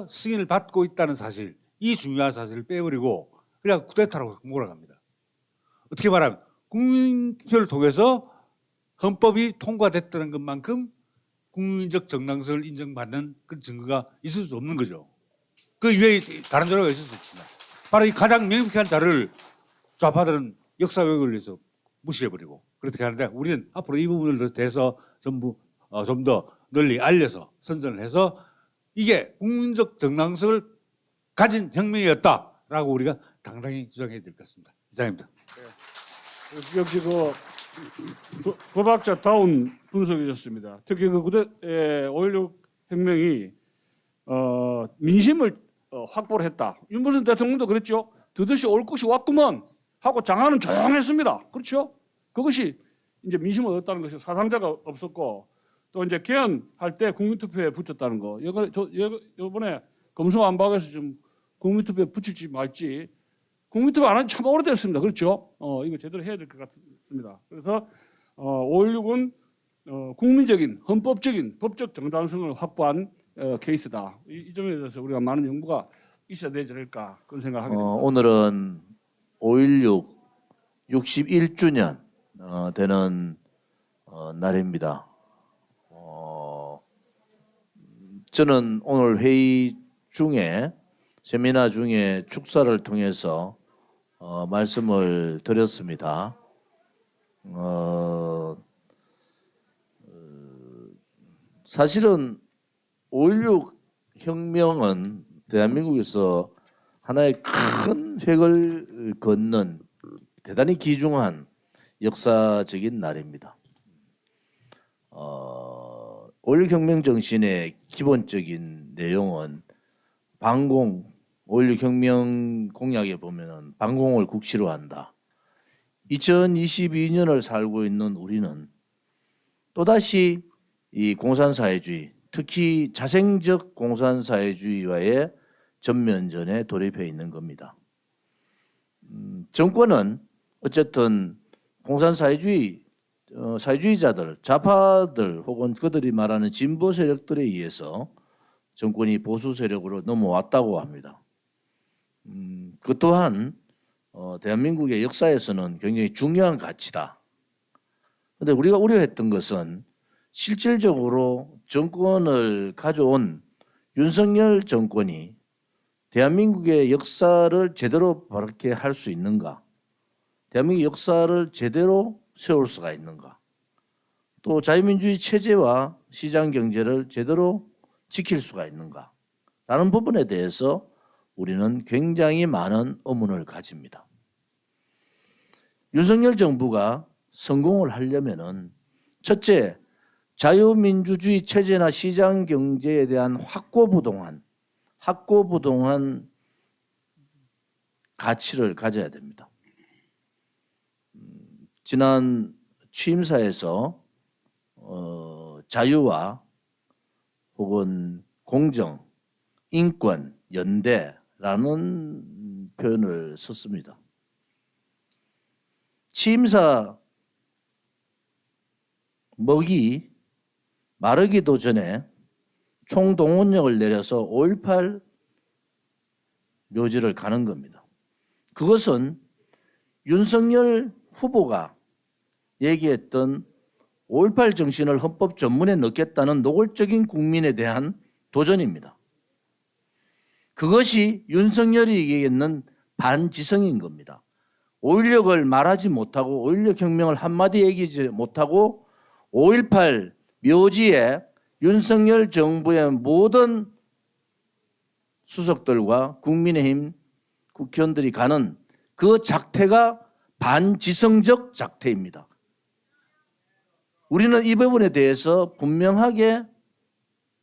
승인을 받고 있다는 사실, 이 중요한 사실을 빼버리고 그냥 쿠데타라고 몰아갑니다. 어떻게 말하면 국민투표를 통해서 헌법이 통과됐다는 것만큼 국민적 정당성을 인정받는 그런 증거가 있을 수 없는 거죠. 그 이외에 다른 자료가 있을 수 없습니다. 바로 이 가장 명백한 자료를 좌파들은 역사 왜곡을 위해서 무시해버리고 그렇게 하는데 우리는 앞으로 이 부분에 대해서 전부 좀 더 널리 알려서 선전을 해서 이게 국민적 정당성을 가진 혁명이었다라고 우리가 당당히 주장해야 될 것 같습니다. 이상입니다. 역시 법학자다운 분석이셨습니다. 특히 5.16 혁명이 민심을 확보를 했다. 윤무선 대통령도 그랬죠. 드디어 올 것이 왔구먼 하고 장안은 조용했습니다. 그렇죠? 그것이 이제 민심을 얻었다는 것이 사상자가 없었고 또 이제 개헌할 때 국민투표에 붙였다는 거. 이번에 검수완박에서 좀 국민투표에 붙일지 말지 국민투표 안 한 지 참 오래됐습니다. 그렇죠? 이거 제대로 해야 될 것 같습니다. 그래서 5.16은 국민적인 헌법적인 법적 정당성을 확보한 케이스다. 이 점에 대해서 우리가 많은 연구가 있어야 되지 않을까 그런 생각을 하게 됩니다. 오늘은 5.16 61주년 되는 날입니다. 저는 오늘 회의 중에 세미나 중에 축사를 통해서 말씀을 드렸습니다. 사실은 5.16 혁명은 대한민국에서 하나의 큰 획을 걷는 대단히 귀중한 역사적인 날입니다. 5.16 혁명 정신의 기본적인 내용은 5.16 혁명 공약에 보면은 반공을 국시로 한다. 2022년을 살고 있는 우리는 또다시 이 공산사회주의, 특히 자생적 공산사회주의와의 전면전에 돌입해 있는 겁니다. 정권은 어쨌든 공산사회주의 사회주의자들, 좌파들 혹은 그들이 말하는 진보 세력들에 의해서 정권이 보수 세력으로 넘어왔다고 합니다. 그 또한 대한민국의 역사에서는 굉장히 중요한 가치다. 그런데 우리가 우려했던 것은 실질적으로 정권을 가져온 윤석열 정권이 대한민국의 역사를 제대로 바르게 할 수 있는가? 대한민국의 역사를 제대로 세울 수가 있는가? 또 자유민주주의 체제와 시장 경제를 제대로 지킬 수가 있는가? 라는 부분에 대해서 우리는 굉장히 많은 의문을 가집니다. 윤석열 정부가 성공을 하려면은 첫째, 자유민주주의 체제나 시장 경제에 대한 확고부동한 가치를 가져야 됩니다. 지난 취임사에서 자유와 혹은 공정, 인권, 연대라는 표현을 썼습니다. 취임사 먹이 마르기도 전에 총동원령을 내려서 5.18 묘지를 가는 겁니다. 그것은 윤석열 후보가 얘기했던 5.18 정신을 헌법 전문에 넣겠다는 노골적인 국민에 대한 도전입니다. 그것이 윤석열이 얘기했는 반지성인 겁니다. 5.16을 말하지 못하고 5.16 혁명을 한마디 얘기하지 못하고 5.18 묘지에 윤석열 정부의 모든 수석들과 국민의힘 국회의원들이 가는 그 작태가 반지성적 작태입니다. 우리는 이 부분에 대해서 분명하게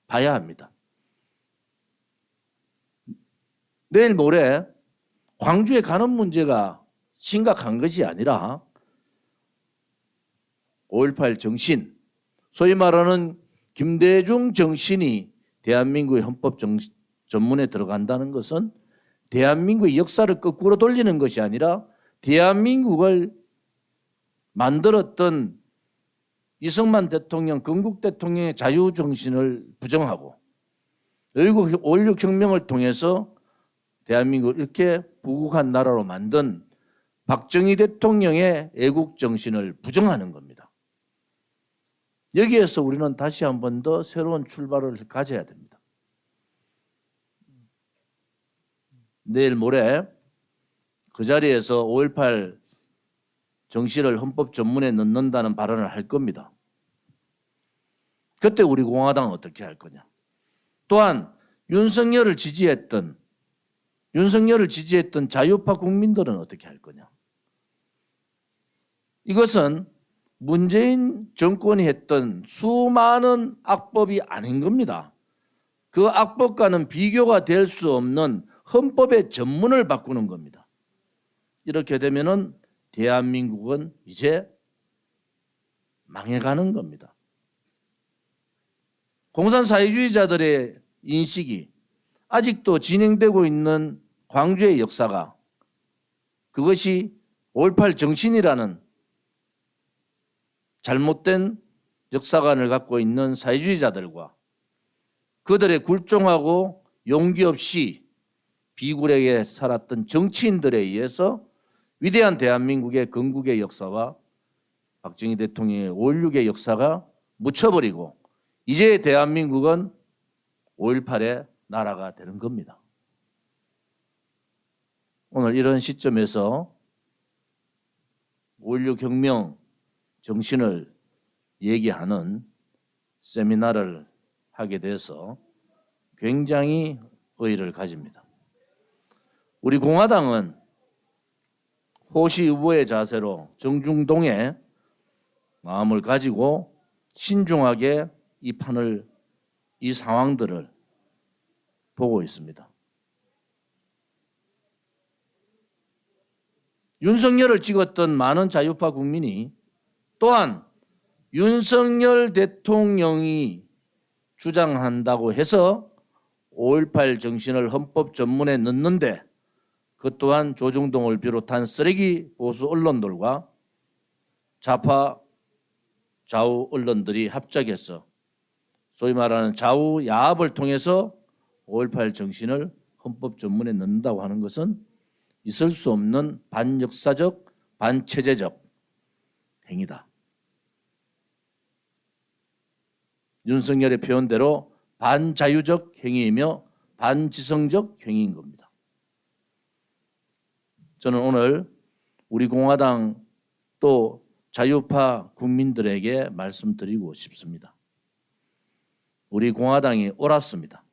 봐야 합니다. 내일 모레 광주에 가는 문제가 심각한 것이 아니라 5.18 정신, 소위 말하는 김대중 정신이 대한민국의 헌법 전문에 들어간다는 것은 대한민국의 역사를 거꾸로 돌리는 것이 아니라 대한민국을 만들었던 이승만 대통령, 건국 대통령의 자유정신을 부정하고 그리고 5.16 혁명을 통해서 대한민국을 이렇게 부국한 나라로 만든 박정희 대통령의 애국정신을 부정하는 겁니다. 여기에서 우리는 다시 한 번 더 새로운 출발을 가져야 됩니다. 내일 모레 그 자리에서 5.18 정신을 헌법 전문에 넣는다는 발언을 할 겁니다. 그때 우리 공화당은 어떻게 할 거냐? 또한 윤석열을 지지했던 자유파 국민들은 어떻게 할 거냐? 이것은 문재인 정권이 했던 수많은 악법이 아닌 겁니다. 그 악법과는 비교가 될 수 없는 헌법의 전문을 바꾸는 겁니다. 이렇게 되면은 대한민국은 이제 망해가는 겁니다. 공산사회주의자들의 인식이 아직도 진행되고 있는 광주의 역사가 그것이 5.18 정신이라는 잘못된 역사관을 갖고 있는 사회주의자들과 그들의 굴종하고 용기 없이 비굴하게 살았던 정치인들에 의해서 위대한 대한민국의 건국의 역사와 박정희 대통령의 5.16의 역사가 묻혀버리고 이제 대한민국은 5.18의 나라가 되는 겁니다. 오늘 이런 시점에서 5.16 혁명 정신을 얘기하는 세미나를 하게 돼서 굉장히 의의를 가집니다. 우리 공화당은 호시 후보의 자세로 정중동의 마음을 가지고 신중하게 이 상황들을 보고 있습니다. 윤석열을 찍었던 많은 자유파 국민이 또한 윤석열 대통령이 주장한다고 해서 5.18 정신을 헌법 전문에 넣는데 그 또한 조중동을 비롯한 쓰레기 보수 언론들과 좌파 좌우 언론들이 합작해서 소위 말하는 좌우 야합을 통해서 5.18 정신을 헌법 전문에 넣는다고 하는 것은 있을 수 없는 반역사적, 반체제적 행위다. 윤석열의 표현대로 반자유적 행위이며 반지성적 행위인 겁니다. 저는 오늘 우리 공화당 또 자유파 국민들에게 말씀드리고 싶습니다. 우리 공화당이 옳았습니다.